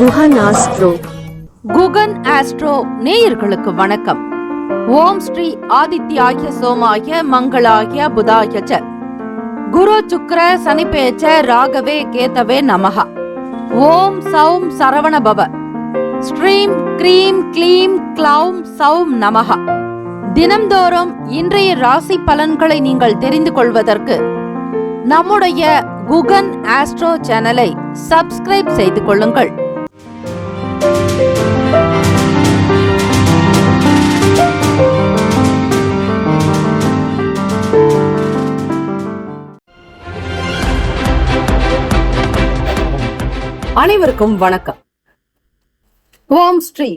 Guhan astro. Guhan astro நேயர்களுக்கு வணக்கம். ஓம் ஸ்ரீ ஆதித்யாய சோமாய மங்களாய புதாய ச குரு சுக்ர சனிபேச்ச ராகவே கேதவே நமஹ. ஓம் சௌம் சரவண பவ. ஸ்ரீம் க்ரீம் க்ளீம் க்ளௌம் சௌம் நமஹ. தினம்தோறும் இன்றைய ராசி பலன்களை நீங்கள் தெரிந்து கொள்வதற்கு நம்முடைய குகன் ஆஸ்ட்ரோ சேனலை சப்ஸ்கிரைப் செய்து கொள்ளுங்கள். அனைவருக்கும் வணக்கம். ஓம் ஸ்ரீ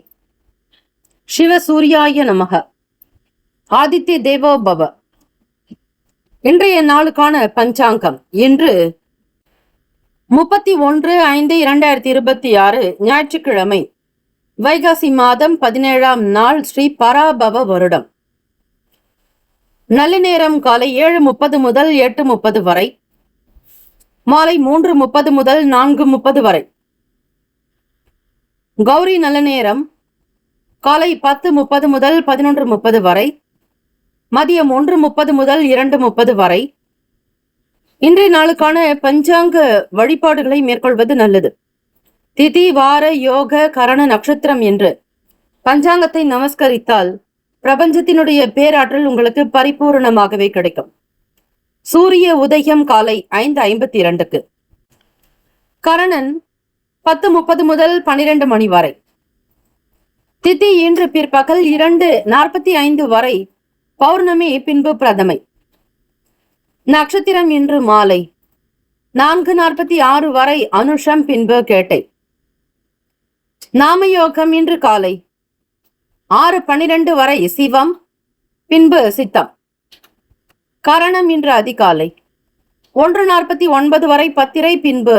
சிவசூர்யாய நமக. ஆதித்ய தேவோ பவ. இன்றைய நாளுக்கான பஞ்சாங்கம் இன்று 31/5/2026 ஞாயிற்றுக்கிழமை, வைகாசி மாதம் 17ஆம் நாள், ஸ்ரீ பராபவ வருடம். நல்ல நேரம் காலை 7:30 முதல் 8:30 வரை, மாலை 3:30 முதல் 4:30 வரை. கௌரி நல்ல நேரம் காலை 10:30 முதல் 11:30 வரை, மதியம் 1:30 முதல் 2:30 வரை. இன்றைய நாளுக்கான பஞ்சாங்க வழிபாடுகளை மேற்கொள்வது நல்லது. திதி, வார, யோக, கரண, நட்சத்திரம் என்று பஞ்சாங்கத்தை நமஸ்கரித்தால் பிரபஞ்சத்தினுடைய பேராற்றல் உங்களுக்கு பரிபூர்ணமாகவே கிடைக்கும். சூரிய உதயம் காலை 5:52. கரணன் 10:30 முதல் 12 மணி வரை. திதி இன்று பிற்பகல் 2:45 வரை, பௌர்ணமி பின்பு பிரதமை. நட்சத்திரம் இன்று மாலை 4:46 வரை, அனுஷம் பின்பு கேட்டை. நாமயோகம் இன்று காலை 6:12 வரை, சிவம் பின்பு சித்தம். கரணம் இன்று அதிகாலை 1:49 வரை, பத்திரை பின்பு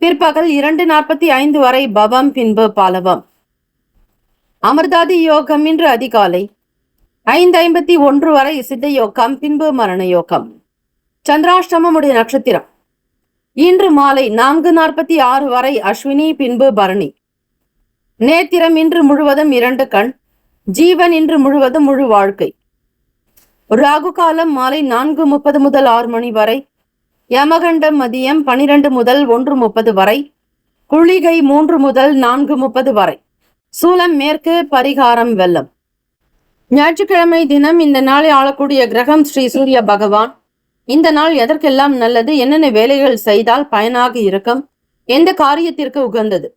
பிற்பகல் 2:45 வரை, பவம் பின்பு பாலவம். அமிர்தாதி யோகம் இன்று அதிகாலை 5:51 வரை, சித்த யோகம் பின்பு மரண யோகம். சந்திராஷ்டமமுடைய நட்சத்திரம் இன்று மாலை 4:46 வரை, அஸ்வினி பின்பு பரணி. நேத்திரம் இன்று முழுவதும் 2 கண். ஜீவன் இன்று முழுவதும் முழு வாழ்க்கை. ராகு காலம் மாலை 4:30 முதல் 6 மணி வரை, யமகண்டம் மதியம் 12 முதல் 1:30 வரை, குளிகை 3 முதல் 4:30 வரை. சூலம் மேற்கு, பரிகாரம் வெள்ளம். ஞாயிற்றுக்கிழமை தினம் இந்த நாளை ஆளக்கூடிய கிரகம் ஸ்ரீ சூரிய பகவான். இந்த நாள் எதற்கெல்லாம் நல்லது, என்னென்ன வேலைகள் செய்தால் பயனாக இருக்கும், எந்த காரியத்திற்கு உகந்தது,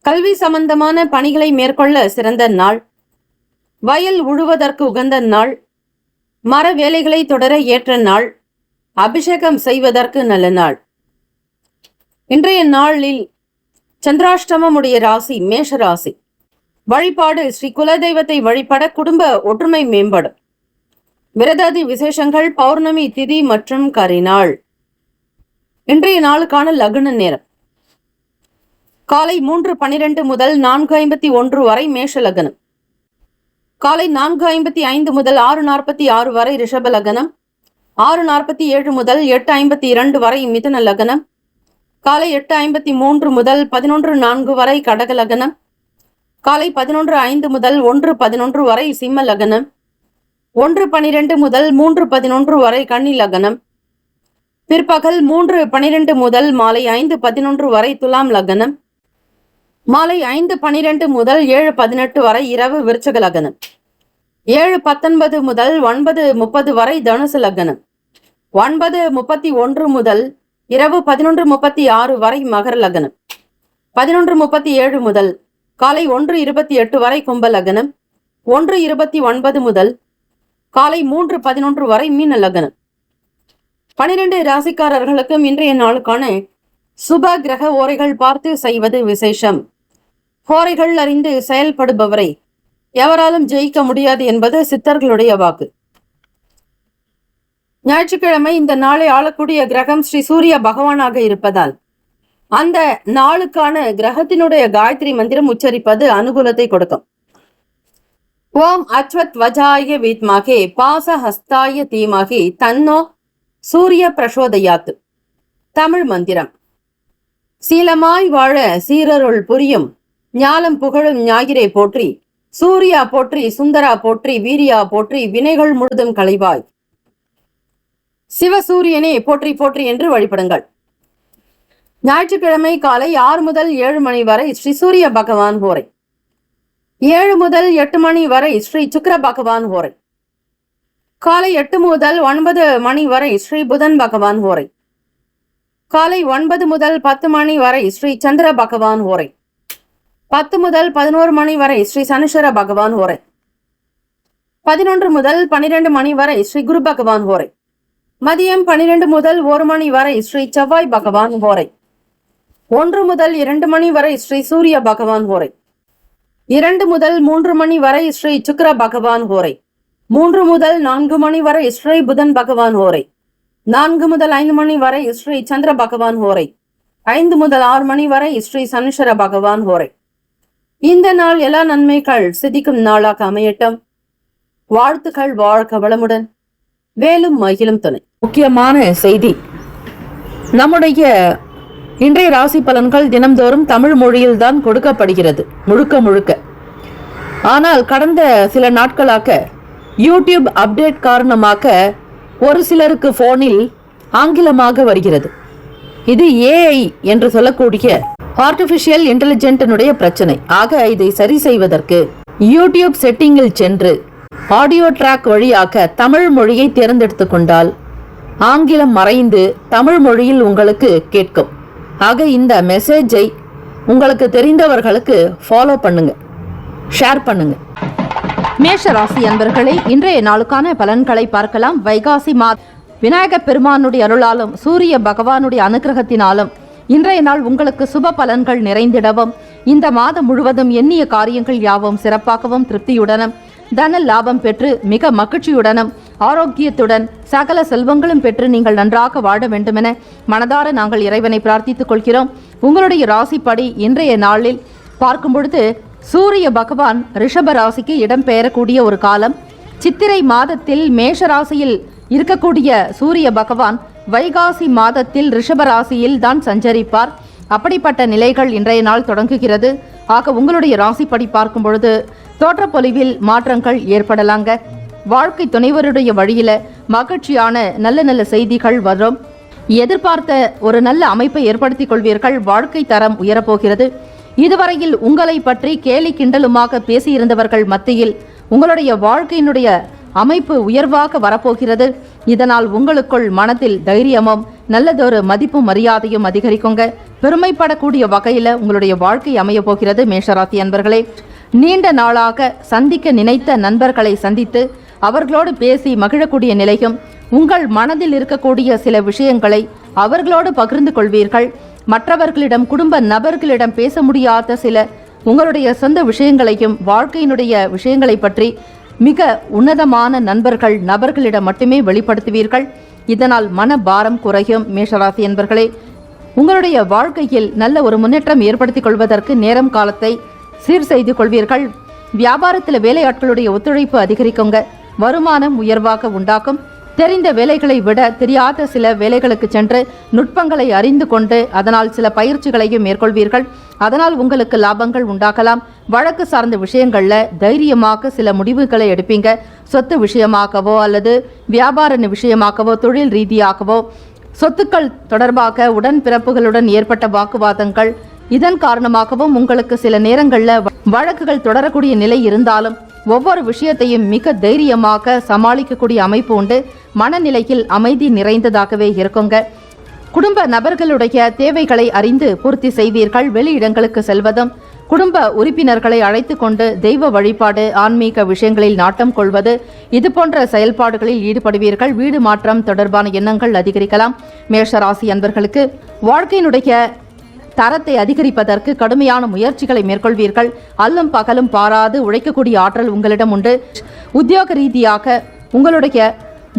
கல்வி சம்பந்தமான பணிகளை மேற்கொள்ள சிறந்த நாள், வயல் உழுவதற்கு உகந்த நாள், மர வேலைகளை தொடர ஏற்ற நாள், அபிஷேகம் செய்வதற்கு நல்ல நாள். இன்றைய நாளில் சந்திராஷ்டமமுடைய ராசி மேஷ ராசி. வழிபாடு ஸ்ரீ குலதெய்வத்தை வழிபட குடும்ப ஒற்றுமை மேம்படும். விரதாதி விசேஷங்கள் பௌர்ணமி திதி மற்றும் கரிநாள். இன்றைய நாளுக்கான லக்ன நேரம் காலை 3:12 முதல் 4:51 வரை மேஷ லக்னம். காலை 4:55 முதல் 6:46 வரை ரிஷப லக்னம். 6:47 முதல் 8:52 வரை மிதுன லக்னம். காலை 8:53 முதல் 11:04 வரை கடக லக்னம். காலை 11:05 முதல் 1:11 வரை சிம்ம லக்னம். 1:12 முதல் 3:11 வரை கன்னி லக்னம். பிற்பகல் 3:12 முதல் மாலை 5:11 வரை துலாம் லக்னம். மாலை 5:12 முதல் 7:18 வரை இரவு விருச்சக லக்னம். 7:19 முதல் 9:30 வரை தனுசு லக்னம். 9:31 முதல் இரவு 11:36 வரை மகர லக்னம். 11:37 முதல் காலை 1:28 வரை கும்ப லக்னம். 1:29 முதல் காலை 3:11 வரை மீன லக்னம். 12 ராசிக்காரர்களுக்கும் இன்றைய நாளுக்கான சுப கிரக ஓரைகள் பார்த்து செய்வது விசேஷம். ஓரைகள் அறிந்து செயல்படுபவரை எவராலும் ஜெயிக்க முடியாது என்பது சித்தர்களுடைய வாக்கு. ஞாயிற்றுக்கிழமை இந்த நாளை ஆளக்கூடிய கிரகம் ஸ்ரீ சூரிய பகவானாக இருப்பதால் அந்த நாளுக்கான கிரகத்தினுடைய காயத்ரி மந்திரம் உச்சரிப்பது அனுகூலத்தை கொடுக்கும். ஓம் அச்வத் வஜாய வித்மகே பாசஹஸ்தாய தீமகி தன்னோ சூரிய பிரசோதயாத். தமிழ் மந்திரம். சீலமாய் வாழ சீரருள் புரியும் ஞாலம் புகழும் ஞாயிறை போற்றி, சூர்யா போற்றி, சுந்தரா போற்றி, வீரியா போற்றி, வினைகள் முழுதும் களைவாய், சிவசூரியனே போற்றி போற்றி என்று வழிபடுங்கள். ஞாயிற்றுக்கிழமை காலை 6 முதல் 7 மணி வரை ஸ்ரீ சூரிய பகவான் ஹோரை, 7 முதல் 8 மணி வரை ஸ்ரீ சுக்கிர பகவான் ஹோரை, காலை 8 முதல் 9 மணி வரை ஸ்ரீ புதன் பகவான் ஹோரை, காலை 9 முதல் 10 மணி வரை ஸ்ரீ சந்திர பகவான் ஹோரை, 10 முதல் 11 மணி வரை ஸ்ரீ சனீஸ்வர பகவான் ஹோரை, 11 முதல் 12 மணி வரை ஸ்ரீ குரு பகவான் ஹோரை, மதியம் 12 முதல் 1 மணி வரை ஸ்ரீ செவ்வாய் பகவான் ஹோரை, 1 முதல் 2 மணி வரை ஸ்ரீ சூரிய பகவான் ஹோரை, 2 முதல் 3 மணி வரை ஸ்ரீ சுக்கிர பகவான் ஹோரை, 3 முதல் 4 மணி வரை ஸ்ரீ புதன் பகவான் ஹோரை, 4 முதல் 5 மணி வரை ஸ்ரீ சந்திர பகவான் ஹோரை, 5 முதல் 6 மணி வரை ஸ்ரீ சனீஸ்வர பகவான் ஹோரை. இந்த நாள் எல்லா நன்மைகள் சிதிக்கும் நாளாக அமையட்டும். வாழ்த்துக்கள். வாழ்க வளமுடன். வேலும் மகிழும் துணை. முக்கியமான செய்தி, நம்முடைய இன்றைய ராசி பலன்கள் தினம்தோறும் தமிழ் மொழியில் தான் கொடுக்கப்படுகிறது முழுக்க. ஆனால் கடந்த சில நாட்களாக யூடியூப் அப்டேட் காரணமாக ஒரு சிலருக்கு போனில் ஆங்கிலமாக வருகிறது. இது ஏஐ என்று சொல்லக்கூடிய ஆர்டிபிஷியல் இன்டெலிஜென்டினுடைய பிரச்சனை. ஆக இதை சரி செய்வதற்கு யூடியூப் செட்டிங்கில் சென்று ஆடியோ ட்ராக் வழியாக தமிழ் மொழியை தேர்ந்தெடுத்து கொண்டால் ஆங்கிலம் மறைந்து தமிழ் மொழியில் உங்களுக்கு கேட்கும். ஆக இந்த மெசேஜை உங்களுக்கு தெரிந்தவர்களுக்கு ஃபாலோ பண்ணுங்க, ஷேர் பண்ணுங்க. மேஷ ராசி அன்பர்களே, இன்றைய நாளுக்கான பலன்களை பார்க்கலாம். வைகாசி விநாயக பெருமானுடைய அருளாலும் சூரிய பகவானுடைய அனுகிரகத்தினாலும் இன்றைய நாள் உங்களுக்கு சுப பலன்கள் நிறைந்திடவும், இந்த மாதம் முழுவதும் எண்ணிய காரியங்கள் யாவும் சிறப்பாகவும் திருப்தியுடனும் தன லாபம் பெற்று மிக மகிழ்ச்சியுடனும் ஆரோக்கியத்துடன் சகல செல்வங்களும் பெற்று நீங்கள் நன்றாக வாழ வேண்டுமென மனதார நாங்கள் இறைவனை பிரார்த்தித்துக் கொள்கிறோம். உங்களுடைய ராசிப்படி இன்றைய நாளில் பார்க்கும் பொழுது சூரிய பகவான் ரிஷப ராசிக்கு இடம்பெயரக்கூடிய ஒரு காலம். சித்திரை மாதத்தில் மேஷ ராசியில் இருக்கக்கூடிய சூரிய பகவான் வைகாசி மாதத்தில் ரிஷப ராசியில் தான் சஞ்சரிப்பார். அப்படிப்பட்ட நிலைகள் இன்றைய நாள் தொடங்குகிறது. ஆக உங்களுடைய ராசிப்படி பார்க்கும் பொழுது தோற்றப்பொலிவில் மாற்றங்கள் ஏற்படலாங்க. வாழ்க்கை துணைவருடைய வழியில மகிழ்ச்சியான நல்ல செய்திகள் வரும். எதிர்பார்த்த ஒரு நல்ல அமைப்பை ஏற்படுத்திக் கொள்வீர்கள். வாழ்க்கை தரம் உயரப்போகிறது. இதுவரையில் உங்களை பற்றி கேலி கிண்டலுமாக பேசியிருந்தவர்கள் மத்தியில் உங்களுடைய வாழ்க்கையினுடைய அமைப்பு உயர்வாக வரப்போகிறது. இதனால் உங்களுக்குள் மனத்தில் தைரியமும் நல்லதொரு மதிப்பும் மரியாதையும் அதிகரிக்குங்க. பெருமைப்படக்கூடிய வகையில உங்களுடைய வாழ்க்கை அமைய போகிறது. மேஷராசி அன்பர்களே, நீண்ட நாளாக சந்திக்க நினைத்த நண்பர்களை சந்தித்து அவர்களோடு பேசி மகிழக்கூடிய நிலையும், உங்கள் மனதில் இருக்கக்கூடிய சில விஷயங்களை அவர்களோடு பகிர்ந்து கொள்வீர்கள். மற்றவர்களிடம் குடும்ப நபர்களிடம் பேச முடியாத சில உங்களுடைய சொந்த விஷயங்களையும் வாழ்க்கையினுடைய விஷயங்களை பற்றி மிக உன்னதமான நபர்களிடம் மட்டுமே வெளிப்படுத்துவீர்கள். இதனால் மன பாரம் குறையும். மேஷராசி என்பர்களே, உங்களுடைய வாழ்க்கையில் நல்ல ஒரு முன்னேற்றம் ஏற்படுத்திக் கொள்வதற்கு நேரம் காலத்தை சீர் செய்து கொள்வீர்கள். வியாபாரத்தில் வேலையாட்களுடைய ஒத்துழைப்பு அதிகரிக்குங்க. வருமானம் உயர்வாக உண்டாக்கும். தெரிந்த வேலைகளை விட தெரியாத சில வேலைகளுக்கு சென்று நுட்பங்களை அறிந்து கொண்டு அதனால் சில பயிற்சிகளையும் மேற்கொள்வீர்கள். அதனால் உங்களுக்கு லாபங்கள் உண்டாகலாம். வழக்கு சார்ந்த விஷயங்கள்ல தைரியமாக சில முடிவுகளை எடுப்பீங்க. சொத்து விஷயமாகவோ அல்லது வியாபார விஷயமாகவோ தொழில் ரீதியாகவோ சொத்துக்கள் தொடர்பாக உடன்பிறப்புகளுடன் ஏற்பட்ட வாக்குவாதங்கள், இதன் காரணமாகவும் உங்களுக்கு சில நேரங்களில் வழக்குகள் தொடரக்கூடிய நிலை இருந்தாலும் ஒவ்வொரு விஷயத்தையும் மிக தைரியமாக சமாளிக்கக்கூடிய அமைப்பு உண்டு. மனநிலையில் அமைதி நிறைந்ததாகவே இருக்குங்க. குடும்ப நபர்களுடைய தேவைகளை அறிந்து பூர்த்தி செய்வீர்கள். வெளியிடங்களுக்கு செல்வதும் குடும்ப உறுப்பினர்களை அழைத்து கொண்டு தெய்வ வழிபாடு, ஆன்மீக விஷயங்களில் நாட்டம் கொள்வது, இது போன்ற செயல்பாடுகளில் ஈடுபடுவீர்கள். வீடு மாற்றம் தொடர்பான எண்ணங்கள் அதிகரிக்கலாம். மேஷராசி அன்பர்களுக்கு வாழ்க்கையினுடைய தரத்தை அதிகரிப்பதற்கு கடுமையான முயற்சிகளை மேற்கொள்வீர்கள். அல்லும் பகலும் பாராது உழைக்கக்கூடிய ஆற்றல் உங்களிடம் உண்டு. உத்தியோக ரீதியாக உங்களுடைய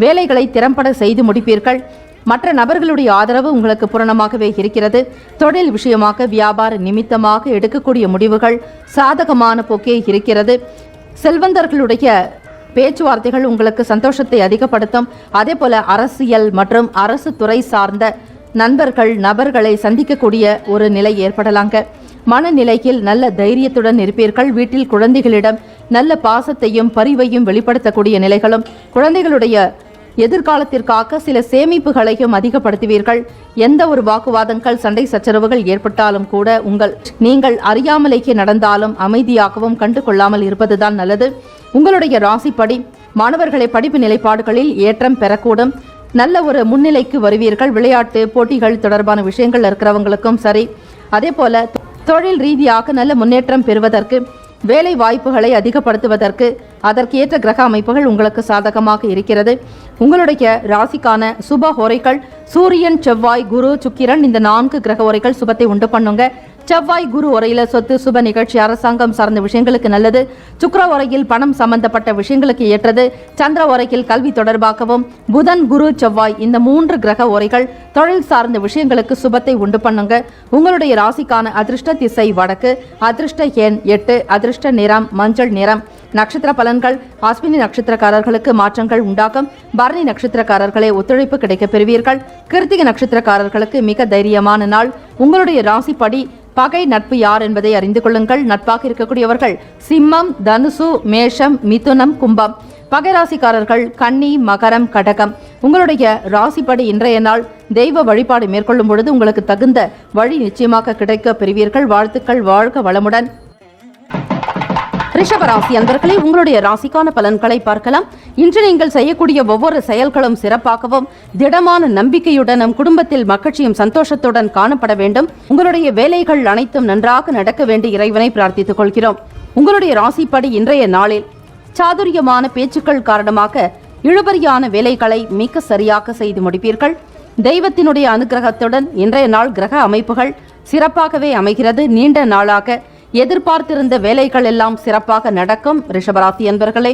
வேலைகளை திறம்பட செய்து முடிப்பீர்கள். மற்ற நபர்களுடைய ஆதரவு உங்களுக்கு பூரணமாகவே இருக்கிறது. தொழில் விஷயமாக வியாபார நிமித்தமாக எடுக்கக்கூடிய முடிவுகள் சாதகமான போக்கே இருக்கிறது. செல்வந்தர்களுடைய பேச்சுவார்த்தைகள் உங்களுக்கு சந்தோஷத்தை அதிகப்படுத்தும். அதே போல அரசியல் மற்றும் அரசு துறை சார்ந்த நபர்களை சந்திக்கக்கூடிய ஒரு நிலை ஏற்படலாங்க. மனநிலையில் நல்ல தைரியத்துடன் இருப்பீர்கள். வீட்டில் குழந்தைகளிடம் நல்ல பாசத்தையும் பரிவையும் வெளிப்படுத்தக்கூடிய நிலைகளும், குழந்தைகளுடைய எதிர்காலத்திற்காக சில சேமிப்புகளையும் அதிகப்படுத்துவீர்கள். எந்த ஒரு வாக்குவாதங்கள், சண்டை சச்சரவுகள் ஏற்பட்டாலும் கூட நீங்கள் அறியாமலேயே நடந்தாலும் அமைதியாகவும் கண்டு கொள்ளாமல் இருப்பதுதான் நல்லது. உங்களுடைய ராசிப்படி மாணவர்களை படிப்பு நிலைப்பாடுகளில் ஏற்றம் பெறக்கூடும். நல்ல ஒரு முன்னிலைக்கு வருவீர்கள். விளையாட்டு போட்டிகள் தொடர்பான விஷயங்கள் இருக்கிறவங்களுக்கும் சரி, அதே போல தொழில் ரீதியாக நல்ல முன்னேற்றம் பெறுவதற்கு, வேலை வாய்ப்புகளை அதிகப்படுத்துவதற்கு அதற்கு ஏற்ற கிரக அமைப்புகள் உங்களுக்கு சாதகமாக இருக்கிறது. உங்களுடைய ராசிக்கான சுப ஹோரைகள் சூரியன், செவ்வாய், குரு, சுக்கிரன், இந்த 4 கிரக ஹோரைகள் சுபத்தை உண்டு பண்ணுங்க. செவ்வாய் குரு உரையில சொத்து, சுப நிகழ்ச்சி, அரசாங்கம் சார்ந்த விஷயங்களுக்கு நல்லது. சுக்கிர உரையில் பணம் சம்பந்தப்பட்ட விஷயங்களுக்கு ஏற்றது. சந்திர உரையில் கல்வி தொடர்பாகவும், புதன், குரு, செவ்வாய் இந்த 3 கிரக உரைகள் தொழில் சார்ந்த விஷயங்களுக்கு சுபத்தை உண்டு பண்ணுங்க. உங்களுடைய ராசிக்கான அதிர்ஷ்ட திசை வடக்கு, அதிர்ஷ்ட எண் 8, அதிர்ஷ்ட நிறம் மஞ்சள் நிறம். நட்சத்திர பலன்கள்: அஸ்வினி நட்சத்திரக்காரர்களுக்கு மாற்றங்கள் உண்டாகும். பரணி நட்சத்திரக்காரர்களே ஒத்துழைப்பு கிடைக்கப் பெறுவீர்கள். கிருத்திகை நட்சத்திரக்காரர்களுக்கு மிக தைரியமான நாள். உங்களுடைய ராசிப்படி பகை நட்பு யார் என்பதை அறிந்து கொள்ளுங்கள். நட்பாக இருக்கக்கூடியவர்கள் சிம்மம், தனுசு, மேஷம், மிதுனம், கும்பம். பகை ராசிக்காரர்கள் கன்னி, மகரம், கடகம். உங்களுடைய ராசிப்படி இன்றைய நாள் தெய்வ வழிபாடு மேற்கொள்ளும் பொழுது உங்களுக்கு தகுந்த வழி நிச்சயமாக கிடைக்க பெறுவீர்கள். வாழ்த்துக்கள். வாழ்க வளமுடன். ரிஷபராசி அன்பர்களே, உங்களுடைய ராசிக்கான பலன்களை பார்க்கலாம். இன்று நீங்கள் செய்யக்கூடிய ஒவ்வொரு செயல்களும் சிறப்பாகவும், திடமான நம்பிக்கையுடனும், குடும்பத்தில் மகிழ்ச்சியும் சந்தோஷத்துடன் காணப்பட வேண்டும். உங்களுடைய வேலைகள் அனைத்தும் நன்றாக நடக்க வேண்டி இறைவனை பிரார்த்தித்துக் கொள்கிறோம். உங்களுடைய ராசிப்படி இன்றைய நாளில் சாதுரியமான பேச்சுக்கள் காரணமாக இழுபறியான வேலைகளை மிக சரியாக செய்து முடிப்பீர்கள். தெய்வத்தினுடைய அனுகிரகத்துடன் இன்றைய நாள் கிரக அமைப்புகள் சிறப்பாகவே அமைகிறது. நீண்ட நாளாக எதிர்பார்த்திருந்த வேலைகள் எல்லாம் சிறப்பாக நடக்கும். ரிஷபராசி என்பர்களே,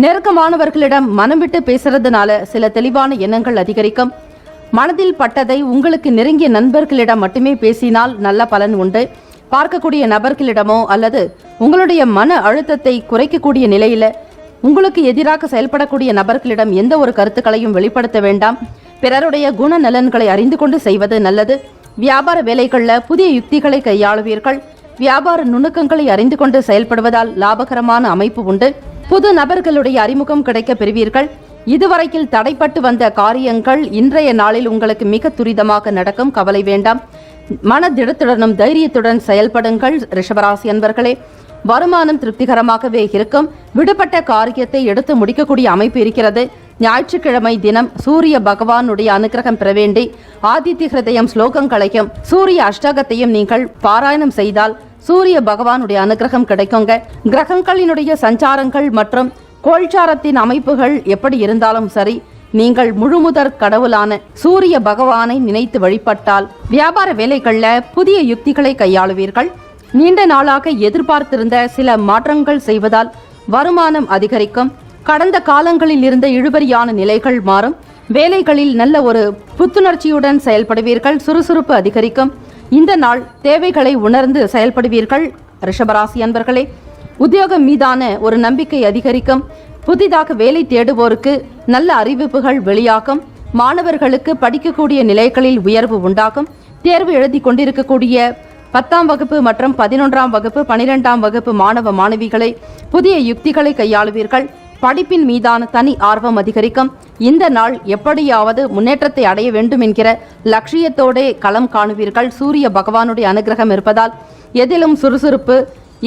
நெருக்கமானவர்களிடம் மனம் விட்டு பேசுறதுனால சில தெளிவான எண்ணங்கள் அதிகரிக்கும். மனதில் பட்டதை உங்களுக்கு நெருங்கிய நண்பர்களிடம் மட்டுமே பேசினால் நல்ல பலன் உண்டு. பார்க்கக்கூடிய நபர்களிடமோ அல்லது உங்களுடைய மன அழுத்தத்தை குறைக்கக்கூடிய நிலையில உங்களுக்கு எதிராக செயல்படக்கூடிய நபர்களிடம் எந்த ஒரு கருத்துக்களையும் வெளிப்படுத்த வேண்டாம். பிறருடைய குண நலன்களை அறிந்து கொண்டு செய்வது நல்லது. வியாபார வேலைகளில் புதிய யுக்திகளை கையாளுவீர்கள். வியாபார நுணுக்கங்களை அறிந்து கொண்டு செயல்படுவதால் லாபகரமான அமைப்பு உண்டு. புது நபர்களுடைய அறிமுகம் கிடைக்க பெறுவீர்கள். இதுவரையில் தடைப்பட்டு வந்த காரியங்கள் இன்றைய நாளில் உங்களுக்கு மிக துரிதமாக நடக்கும். கவலை வேண்டாம். மனதிடத்துடனும் தைரியத்துடன் செயல்படுங்கள். ரிஷபராசி அன்பர்களே, வருமானம் திருப்திகரமாகவே இருக்கும். விடுபட்ட காரியத்தை எடுத்து முடிக்கக்கூடிய அமைப்பு இருக்கிறது. ஞாயிற்றுக்கிழமை தினம் சூரிய பகவானுடைய அனுகிரகம் பெற வேண்டி ஆதித்ய ஹிருதயம் ஸ்லோகங்களையும் சூரிய அஷ்டகத்தையும் நீங்கள் பாராயணம் செய்தால் சூரிய பகவானுடைய அனுகிரகம் கிடைக்குங்க. கிரகங்களினுடைய சஞ்சாரங்கள் மற்றும் கோள்சாரத்தின் அமைப்புகள் எப்படி இருந்தாலும் சரி, நீங்கள் முழுமுதற் கடவுளான சூரிய பகவானை நினைத்து வழிபட்டால் வியாபார வேலைகள்ல புதிய யுக்திகளை கையாளுவீர்கள். நீண்ட நாளாக எதிர்பார்த்திருந்த சில மாற்றங்கள் செய்வதால் வருமானம் அதிகரிக்கும். கடந்த காலங்களில் இருந்த இழுபறியான நிலைகள் மாறும். வேலைகளில் நல்ல ஒரு புத்துணர்ச்சியுடன் செயல்படுவீர்கள். சுறுசுறுப்பு அதிகரிக்கும். இந்த நாள் தேவைகளை உணர்ந்து செயல்படுவீர்கள். ரிஷபராசி அன்பர்களே, உத்தியோகம் மீதான ஒரு நம்பிக்கை அதிகரிக்கும். புதிதாக வேலை தேடுவோருக்கு நல்ல அறிவிப்புகள் வெளியாகும். மாணவர்களுக்கு படிக்கக்கூடிய நிலைகளில் உயர்வு உண்டாகும். தேர்வு எழுதி கொண்டிருக்கக்கூடிய 10ஆம் வகுப்பு மற்றும் 11ஆம் வகுப்பு 12ஆம் வகுப்பு மாணவ மாணவிகளை புதிய யுக்திகளை கையாளுவீர்கள். படிப்பின் மீதான தனி ஆர்வம் அதிகரிக்கும். இந்த நாள் எப்படியாவது முன்னேற்றத்தை அடைய வேண்டும் என்கிற லட்சியத்தோடே களம் காணுவீர்கள். சூரிய பகவானுடைய அனுகிரகம் இருப்பதால் எதிலும் சுறுசுறுப்பு,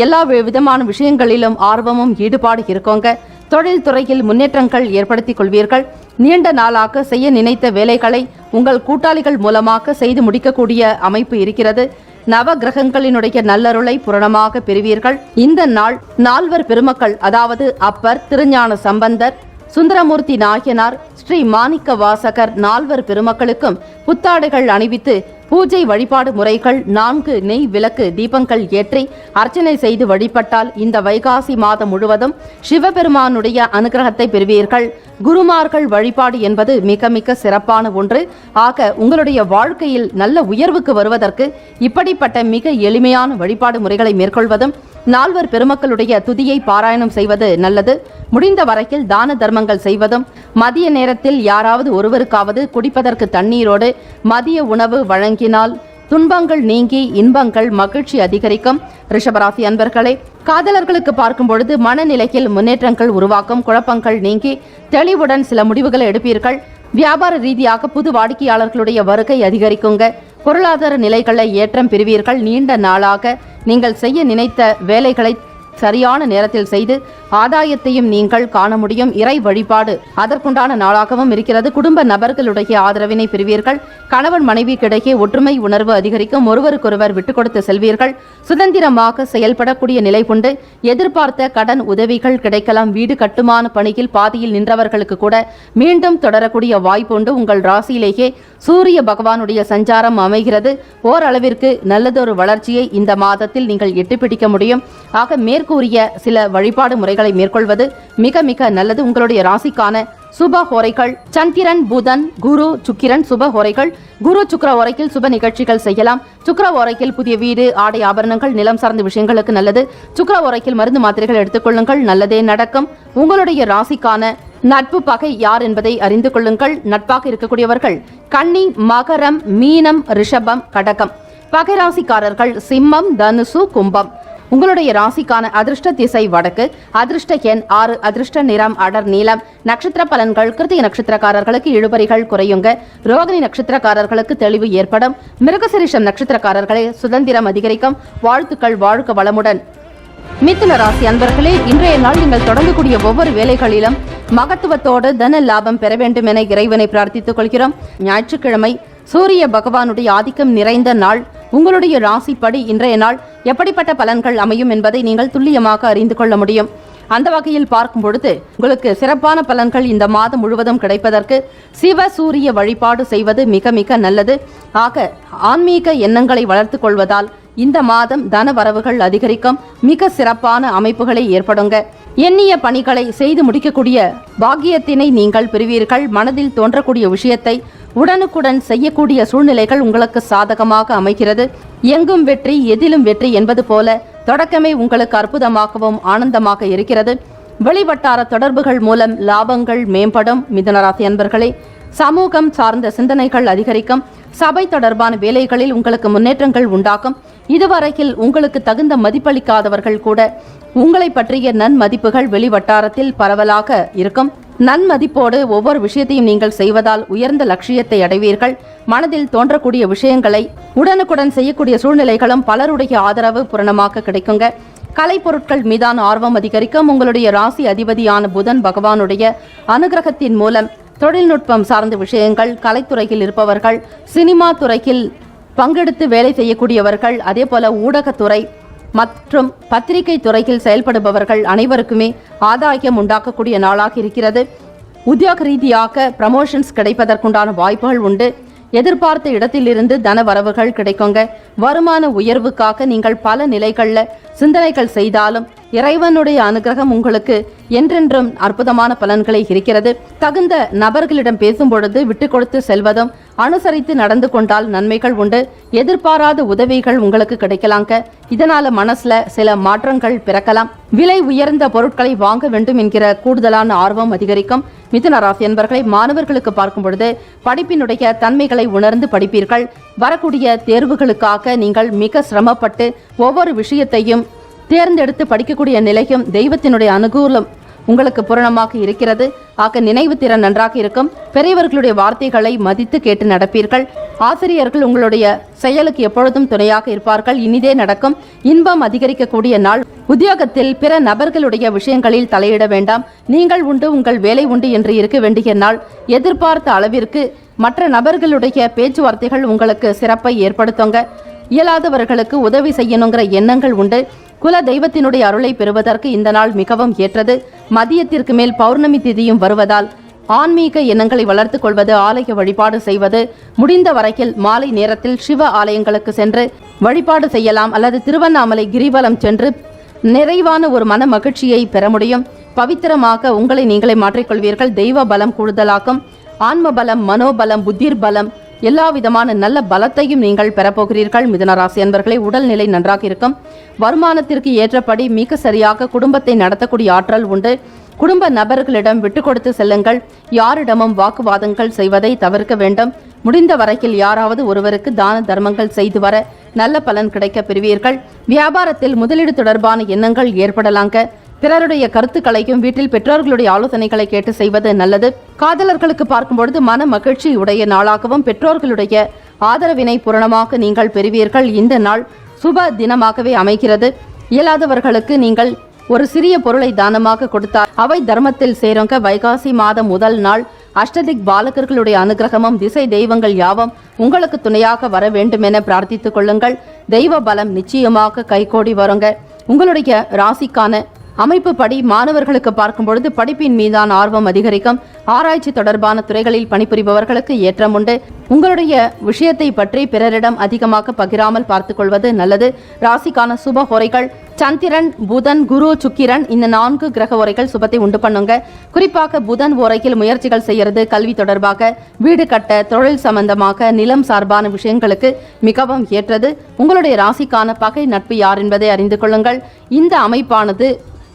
எல்லா விதமான விஷயங்களிலும் ஆர்வமும் ஈடுபாடு இருக்கோங்க. தொழில் துறையில் முன்னேற்றங்கள் ஏற்படுத்திக் கொள்வீர்கள். நீண்ட நாளாக செய்ய நினைத்த வேலைகளை உங்கள் கூட்டாளிகள் மூலமாக செய்து முடிக்கக்கூடிய அமைப்பு இருக்கிறது. நவ கிரகங்களினுடைய நல்லருளை பூரணமாக பெறுவீர்கள். இந்த நாள் 4 பெருமக்கள், அதாவது அப்பர், திருஞான சம்பந்தர், சுந்தரமூர்த்தி நாயனார், ஸ்ரீ மாணிக்க வாசகர் 4 பெருமக்களுக்கும் புத்தாடைகள் அணிவித்து பூஜை வழிபாடு முறைகள் 4 நெய் விளக்கு தீபங்கள் ஏற்றி அர்ச்சனை செய்து வழிபட்டால் இந்த வைகாசி மாதம் முழுவதும் சிவபெருமானுடைய அனுகிரகத்தை பெறுவீர்கள். குருமார்கள் வழிபாடு என்பது மிக மிக சிறப்பான ஒன்று. ஆக உங்களுடைய வாழ்க்கையில் நல்ல உயர்வுக்கு வருவதற்கு இப்படிப்பட்ட மிக எளிமையான வழிபாடு முறைகளை மேற்கொள்வதும் 4 பெருமக்களுடைய துதியை பாராயணம் செய்வது நல்லது. முடிந்த வரையில் தான தர்மங்கள் செய்வதும், மதிய நேரத்தில் யாராவது ஒருவருக்காவது குடிப்பதற்கு தண்ணீரோடு மதிய உணவு வழங்கினால் துன்பங்கள் நீங்கி இன்பங்கள் மகிழ்ச்சி அதிகரிக்கும். ரிஷபராசி அன்பர்களே, காதலர்களுக்கு பார்க்கும் பொழுது மனநிலையில் முன்னேற்றங்கள் உருவாக்கும். குழப்பங்கள் நீங்கி தெளிவுடன் சில முடிவுகளை எடுப்பீர்கள். வியாபார ரீதியாக புது வாடிக்கையாளர்களுடைய வருகை அதிகரிக்குங்க. பொருளாதார நிலைகளை ஏற்றம் பெறுவீர்கள். நீண்ட நாளாக நீங்கள் செய்ய நினைத்த வேலைகளை சரியான நேரத்தில் செய்து ஆதாயத்தையும் நீங்கள் காண முடியும். இறை வழிபாடு அதற்குண்டான நாளாகவும் இருக்கிறது. குடும்ப நபர்களுடைய ஆதரவினை பெறுவீர்கள். கணவன் மனைவிக்கிடையே ஒற்றுமை உணர்வு அதிகரிக்கும். ஒருவருக்கொருவர் விட்டுக் கொடுத்து செல்வீர்கள். சுதந்திரமாக செயல்படக்கூடிய நிலை கொண்டு எதிர்பார்த்த கடன் உதவிகள் கிடைக்கலாம். வீடு கட்டுமான பணியில் பாதியில் நின்றவர்களுக்கு கூட மீண்டும் தொடரக்கூடிய வாய்ப்பு உண்டு. உங்கள் ராசியிலேயே சூரிய பகவானுடைய சஞ்சாரம் அமைகிறது. ஓரளவிற்கு நல்லதொரு வளர்ச்சியை இந்த மாதத்தில் நீங்கள் எட்டிப்பிடிக்க முடியும். ஆக மேற்கூறிய சில வழிபாடு முறைகளை மேற்கொள்வது மிக மிக நல்லது. உங்களுடைய ராசிக்கான சுப ஹோரைகள் சந்திரன், புதன், குரு, சுக்கிரன் சுப ஹோரைகள். குரு சுக்கிர ஹோரையில் சுப நிகழ்ச்சிகள் செய்யலாம். சுக்கிர ஹோரையில் புதிய வீடு, ஆடை ஆபரணங்கள், நிலம் சார்ந்த விஷயங்களுக்கு நல்லது. சுக்கிர ஹோரையில் மருந்து மாத்திரைகள் எடுத்துக்கொள்ளுங்கள், நல்லதே நடக்கும். உங்களுடைய ராசிக்கான நட்பு பகை யார் என்பதை அறிந்து கொள்ளுங்கள். நட்பாக இருக்கக்கூடியவர்கள் கன்னி, மகரம், மீனம், ரிஷபம், கடகம். பகை ராசிக்காரர்கள் சிம்மம், தனுசு, கும்பம். உங்களுடைய ராசிக்கான அதிர்ஷ்ட திசை வடக்கு, அதிர்ஷ்ட எண் 6, அதிர்ஷ்ட நிறம் அடர் நீலம். நட்சத்திர பலன்கள்: கிருத்திகை நட்சத்திரக்காரர்களுக்கு இழுபறிகள் குறையுங்க. ரோகிணி நட்சத்திரக்காரர்களுக்கு தெளிவு ஏற்படும். மிருகசீரிஷம் நட்சத்திரக்காரர்களே சுதந்திரம் அதிகரிக்கும். வாழ்த்துக்கள், வாழ்க வளமுடன். மிதுன ராசி அன்பர்களே, இன்றைய நாள் நீங்கள் தொடங்கக்கூடிய ஒவ்வொரு வேலைகளிலும் மகத்துவத்தோடு தன லாபம் பெற வேண்டும் என இறைவனை பிரார்த்தித்துக் கொள்கிறோம். ஞாயிற்றுக்கிழமை சூரிய பகவானுடைய ஆதிக்கம் நிறைந்த நாள். உங்களுடைய ராசிப்படி இன்றைய நாள் எப்படிப்பட்ட பலன்கள் அமையும் என்பதை நீங்கள் துல்லியமாக அறிந்து கொள்ள முடியும். அந்த வகையில் பார்க்கும் பொழுது உங்களுக்கு சிறப்பான பலன்கள் இந்த மாதம் முழுவதும் கிடைப்பதற்கு சிவ சூரிய வழிபாடு செய்வது மிக மிக நல்லது. ஆக ஆன்மீக எண்ணங்களை வளர்த்து கொள்வதால் இந்த மாதம் தன வரவுகள் அதிகரிக்கும். மிக சிறப்பான அமைப்புகளை ஏற்படுங்க. எண்ணிய பணிகளை செய்து முடிக்கக்கூடிய பாக்கியத்தினை நீங்கள் பெறுவீர்கள். மனதில் தோன்றக்கூடிய விஷயத்தை உடனுக்குடன் செய்யக்கூடிய சூழ்நிலைகள் உங்களுக்கு சாதகமாக அமைகிறது. எங்கும் வெற்றி, எதிலும் வெற்றி என்பது போல தொடக்கமே உங்களுக்கு அற்புதமாகவும் ஆனந்தமாக இருக்கிறது. வெளிவட்டார தொடர்புகள் மூலம் லாபங்கள் மேம்படும். மிதுனராசி அன்பர்களே, சமூகம் சார்ந்த சிந்தனைகள் அதிகரிக்கும். சபை தொடர்பான வேலைகளில் உங்களுக்கு முன்னேற்றங்கள் உண்டாகும். இதுவரையில் உங்களுக்கு தகுந்த மதிப்பளிக்காதவர்கள் கூட உங்களை பற்றிய நன்மதிப்புகள் வெளிவட்டாரத்தில் பரவலாக இருக்கும். நன்மதிப்போடு ஒவ்வொரு விஷயத்தையும் நீங்கள் செய்வதால் உயர்ந்த லட்சியத்தை அடைவீர்கள். மனதில் தோன்றக்கூடிய விஷயங்களை உடனுக்குடன் செய்யக்கூடிய சூழ்நிலைகளும் பலருடைய ஆதரவு பூரணமாக கிடைக்குங்க. கலைப்பொருட்கள் மீதான ஆர்வம் அதிகரிக்கும். உங்களுடைய ராசி அதிபதியான புதன் பகவானுடைய அனுகிரகத்தின் மூலம் தொழில்நுட்பம் சார்ந்த விஷயங்கள், கலைத்துறையில் இருப்பவர்கள், சினிமா துறையில் பங்கெடுத்து வேலை செய்யக்கூடியவர்கள், அதே போல ஊடகத்துறை மற்றும் பத்திரிகை துறையில் செயல்படுபவர்கள் அனைவருக்குமே ஆதாயம் உண்டாக்கக்கூடிய நாளாக இருக்கிறது. உத்தியோக ரீதியாக ப்ரமோஷன்ஸ் கிடைப்பதற்குண்டான வாய்ப்புகள் உண்டு. எதிர்பார்த்த இடத்திலிருந்து தன வரவுகள் கிடைக்குங்க. வருமான உயர்வுக்காக நீங்கள் பல நிலைகளில் சிந்தனைகள் செய்தாலும் இறைவனுடைய அனுகிரகம் உங்களுக்கு என்றென்றும் அற்புதமான பலன்களை இருக்கிறது. தகுந்த நபர்களிடம் பேசும் பொழுது விட்டு கொடுத்து செல்வதும் அனுசரித்து நடந்து கொண்டால் நன்மைகள் உண்டு. எதிர்பாராத உதவிகள் உங்களுக்கு கிடைக்கலாங்க. இதனால மனசுல சில மாற்றங்கள் பிறக்கலாம். விலை உயர்ந்த பொருட்களை வாங்க வேண்டும் என்கிற கூடுதலான ஆர்வம் அதிகரிக்கும். மிதுன ராசி என்பர்களை மாணவர்களுக்கு பார்க்கும் பொழுது படிப்பினுடைய தன்மைகளை உணர்ந்து படிப்பீர்கள். வரக்கூடிய தேர்வுகளுக்காக நீங்கள் மிக சிரமப்பட்டு ஒவ்வொரு விஷயத்தையும் தேர்ந்தெடுத்து படிக்கக்கூடிய நிலையும் தெய்வத்தினுடைய அனுகூலம் உங்களுக்கு பூரணமாக இருக்கிறது. ஆக நினைவு திறன் நன்றாக இருக்கும். பெரியவர்களுடைய வார்த்தைகளை மதித்து கேட்டு நடப்பீர்கள். ஆசிரியர்கள் உங்களுடைய செயலுக்கு எப்பொழுதும் துணையாக இருப்பார்கள். இனிதே நடக்கும். இன்பம் அதிகரிக்கக்கூடிய நாள். உத்தியோகத்தில் பிற நபர்களுடைய விஷயங்களில் தலையிட வேண்டாம். நீங்கள் உண்டு, உங்கள் வேலை உண்டு என்று இருக்க வேண்டிய நாள். எதிர்பார்த்த அளவிற்கு மற்ற நபர்களுடைய பேச்சுவார்த்தைகள் உங்களுக்கு சிறப்பை ஏற்படுத்துங்க. இயலாதவர்களுக்கு உதவி செய்யணுங்கிற எண்ணங்கள் உண்டு. குல தெய்வத்தினுடைய அருளை பெறுவதற்கு இந்த நாள் மிகவும் ஏற்றது. மதியத்திற்கு மேல் பௌர்ணமி திதியும் வருவதால் ஆன்மீக எண்ணங்களை வளர்த்துக் கொள்வது, ஆலய வழிபாடு செய்வது, முடிந்த வரையில் மாலை நேரத்தில் சிவ ஆலயங்களுக்கு சென்று வழிபாடு செய்யலாம். அல்லது திருவண்ணாமலை கிரிவலம் சென்று நிறைவான ஒரு மன மகிழ்ச்சியை பெற முடியும். பவித்திரமாக உங்களை நீங்களே மாற்றிக்கொள்வீர்கள். தெய்வ பலம் கூடுதலாக்கும். ஆன்ம பலம், மனோபலம், புத்திர் பலம், எல்லா விதமான நல்ல பலத்தையும் நீங்கள் பெறப்போகிறீர்கள். மிதுனராசி அன்பர்களே, உடல்நிலை நன்றாக இருக்கும். வருமானத்திற்கு ஏற்றபடி மிக சரியாக குடும்பத்தை நடத்தக்கூடிய ஆற்றல் உண்டு. குடும்ப நபர்களிடம் விட்டு கொடுத்து செல்லுங்கள். யாரிடமும் வாக்குவாதங்கள் செய்வதை தவிர்க்க வேண்டும். முடிந்த வரையில் யாராவது ஒருவருக்கு தான தர்மங்கள் செய்து வர நல்ல பலன் கிடைக்க பெறுவீர்கள். வியாபாரத்தில் முதலீடு தொடர்பான எண்ணங்கள் ஏற்படலாங்க. பிறருடைய கருத்துக்களையும் வீட்டில் பெற்றோர்களுடைய ஆலோசனைகளை கேட்டு செய்வது நல்லது. காதலர்களுக்கு பார்க்கும்பொழுது மன மகிழ்ச்சி உடைய நாளாகவும் பெற்றோர்களுடைய ஆதரவினை பூரணமாக நீங்கள் பெறுவீர்கள். இந்த நாள் சுப தினமாகவே அமைகிறது. இயலாதவர்களுக்கு நீங்கள் ஒரு சிறிய பொருளை தானமாக கொடுத்தார் அவை தர்மத்தில் சேருங்க. வைகாசி மாதம் முதல் நாள் அஷ்டதிக் பாலகர்களுடைய அனுகிரகமும் திசை தெய்வங்கள் யாவும் உங்களுக்கு துணையாக வர வேண்டும் என பிரார்த்தித்துக் கொள்ளுங்கள். தெய்வ பலம் நிச்சயமாக கைகூடி வருங்க. உங்களுடைய ராசிக்கான அமைப்பு படி மாணவர்களுக்கு பார்க்கும் பொழுது படிப்பின் மீதான ஆர்வம் அதிகரிக்கும். ஆராய்ச்சி தொடர்பான துறைகளில் பணிபுரிபவர்களுக்கு ஏற்றம் உண்டு. உங்களுடைய விஷயத்தை பற்றி பிறரிடம் அதிகமாக பகிராமல் பார்த்துக் கொள்வது நல்லது. ராசிக்கான சுப ஹோரைகள் சந்திரன், புதன், குரு, சுக்கிரன் இந்த 4 கிரக உரைகள் சுபத்தை உண்டு பண்ணுங்க. குறிப்பாக புதன் உரையில் முயற்சிகள் செய்யறது, கல்வி தொடர்பாக, வீடு கட்ட, தொழில் சம்பந்தமாக, நிலம் சார்பான விஷயங்களுக்கு மிகவும் ஏற்றது. உங்களுடைய ராசிக்கான பகை நட்பு யார் என்பதை அறிந்து கொள்ளுங்கள். இந்த அமைப்பானது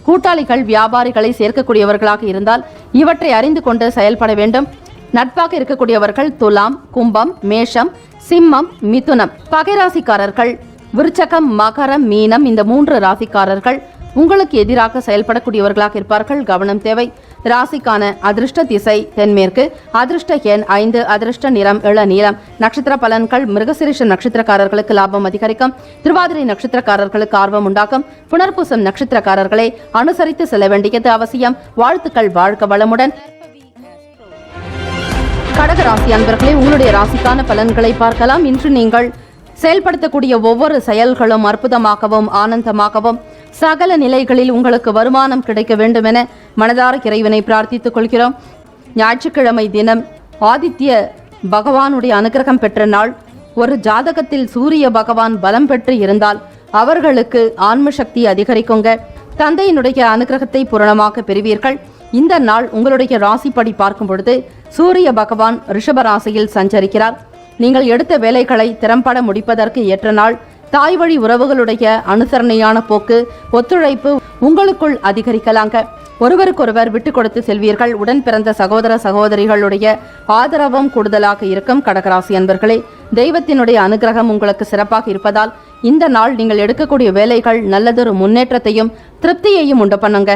கூட்டாளிகள் வியாபாரிகளை சேர்க்கக்கூடியவர்களாக இருந்தால் இவற்றை அறிந்து கொண்டு செயல்பட வேண்டும். நட்பாக இருக்கக்கூடியவர்கள் துலாம், கும்பம், மேஷம், சிம்மம், மிதுனம். பகை ராசிக்காரர்கள் விருச்சகம், மகரம், மீனம் இந்த 3 ராசிக்காரர்கள் உங்களுக்கு எதிராக செயல்படக்கூடியவர்களாக இருப்பார்கள். கவனம் தேவை. ராசிக்கான அதிர்ஷ்ட திசை தென்மேற்கு, அதிர்ஷ்ட எண் 5, அதிர்ஷ்ட நிறம் இளநீலம். நட்சத்திர பலன்கள் மிருகசிரிஷ நட்சத்திரக்காரர்களுக்கு லாபம் அதிகரிக்கும். திருவாதிரை நட்சத்திரக்காரர்களுக்கு ஆர்வம் உண்டாகும். புனர்பூசம் நட்சத்திரக்காரர்களை அனுசரித்து செல்ல வேண்டியது அவசியம். வாழ்த்துக்கள். வாழ்க வளமுடன். கடக ராசி அன்பர்களே, உங்களுடைய ராசிக்கான பலன்களை பார்க்கலாம். இன்று நீங்கள் செயல்படுத்தக்கூடிய ஒவ்வொரு செயல்களும் அற்புதமாகவும் ஆனந்தமாகவும் சகல நிலைகளில் உங்களுக்கு வருமானம் கிடைக்க வேண்டும் என மனதார இறைவனை பிரார்த்தித்துக் கொள்கிறோம். ஞாயிற்றுக்கிழமை தினம் ஆதித்ய பகவானுடைய அனுகிரகம் பெற்ற நாள். ஒரு ஜாதகத்தில் சூரிய பகவான் பலம் பெற்று இருந்தால் அவர்களுக்கு ஆன்ம சக்தி அதிகரிக்குங்க. தந்தையினுடைய அனுகிரகத்தை பூரணமாக பெறுவீர்கள். இந்த நாள் உங்களுடைய ராசிப்படி பார்க்கும் பொழுது சூரிய பகவான் ரிஷப ராசியில் சஞ்சரிக்கிறார். நீங்கள் எடுத்த வேலைகளை திறம்பட முடிப்பதற்கு ஏற்ற நாள். தாய் வழி உறவுகளுடைய அனுசரணையான போக்கு, ஒத்துழைப்பு உங்களுக்குள் அதிகரிக்கலாங்க. ஒருவருக்கொருவர் விட்டு கொடுத்து செல்வீர்கள். உடன் பிறந்த சகோதர சகோதரிகளுடைய ஆதரவும் கூடுதலாக இருக்கும். கடகராசி அன்பர்களே, தெய்வத்தினுடைய அனுகிரகம் உங்களுக்கு சிறப்பாக இருப்பதால் இந்த நாள் நீங்கள் எடுக்கக்கூடிய வேலைகள் நல்லதொரு முன்னேற்றத்தையும் திருப்தியையும் உண்டு பண்ணுங்க.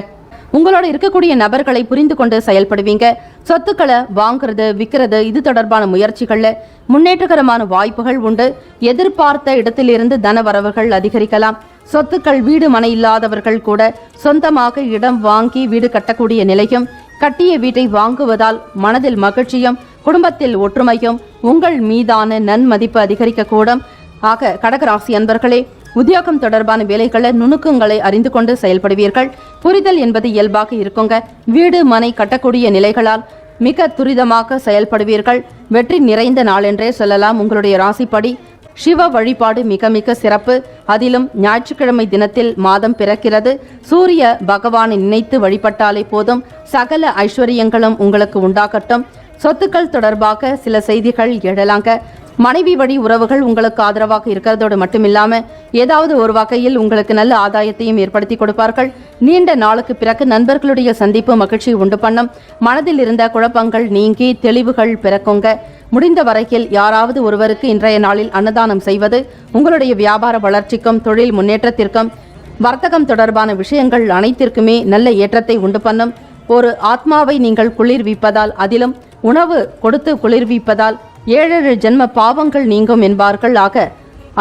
உங்களோட இருக்கக்கூடிய நபர்களை புரிந்து கொண்டு செயல்படுவீங்க. சொத்துக்களை வாங்குறது, விற்கிறது இது தொடர்பான முயற்சிகள்ல முன்னேற்றகரமான வாய்ப்புகள் உண்டு. எதிர்பார்த்த இடத்திலிருந்து தன வரவுகள் அதிகரிக்கலாம். சொத்துக்கள், வீடு மனை இல்லாதவர்கள் கூட சொந்தமாக இடம் வாங்கி வீடு கட்டக்கூடிய நிலையும், கட்டிய வீட்டை வாங்குவதால் மனதில் மகிழ்ச்சியும் குடும்பத்தில் ஒற்றுமையும் உங்கள் மீதான நன்மதிப்பு அதிகரிக்கக்கூடும். ஆக கடகராசி அன்பர்களே, உத்தியோகம் தொடர்பான வேலைகளை நுணுக்கங்களை அறிந்து கொண்டு செயல்படுவீர்கள். புரிதல் என்பது இயல்பாக இருக்குங்க. வீடு மனை கட்டக்கூடிய நிலைகளால் மிக துரிதமாக செயல்படுவீர்கள். வெற்றி நிறைந்த நாள் என்றே சொல்லலாம். உங்களுடைய ராசிப்படி சிவ வழிபாடு மிக மிக சிறப்பு. அதிலும் ஞாயிற்றுக்கிழமை தினத்தில் மாதம் பிறக்கிறது. சூரிய பகவானை நினைத்து வழிபட்டாலே போதும். சகல ஐஸ்வர்யங்களும் உங்களுக்கு உண்டாகட்டும். சொத்துக்கள் தொடர்பாக சில செய்திகள் எழலாங்க. மனைவி வழி உறவுகள் உங்களுக்கு ஆதரவாக இருக்கிறதோடு மட்டுமில்லாம ஏதாவது ஒரு வகையில் உங்களுக்கு நல்ல ஆதாயத்தையும் ஏற்படுத்தி கொடுப்பார்கள். நீண்ட நாளுக்கு பிறகு நண்பர்களுடைய சந்திப்பு மகிழ்ச்சி உண்டு பண்ணும். மனதில் இருந்த குழப்பங்கள் நீங்கி தெளிவுகள் பிறக்குங்க. முடிந்த வரையில் யாராவது ஒருவருக்கு இன்றைய நாளில் அன்னதானம் செய்வது உங்களுடைய வியாபார வளர்ச்சிக்கும் தொழில் முன்னேற்றத்திற்கும் வர்த்தகம் தொடர்பான விஷயங்கள் அனைத்திற்குமே நல்ல ஏற்றத்தை உண்டு பண்ணும். ஒரு ஆத்மாவை நீங்கள் குளிர்விப்பதால், அதிலும் உணவு கொடுத்து குளிர்விப்பதால் 7 ஜென்ம பாவங்கள் நீங்கும் என்பார்கள். ஆக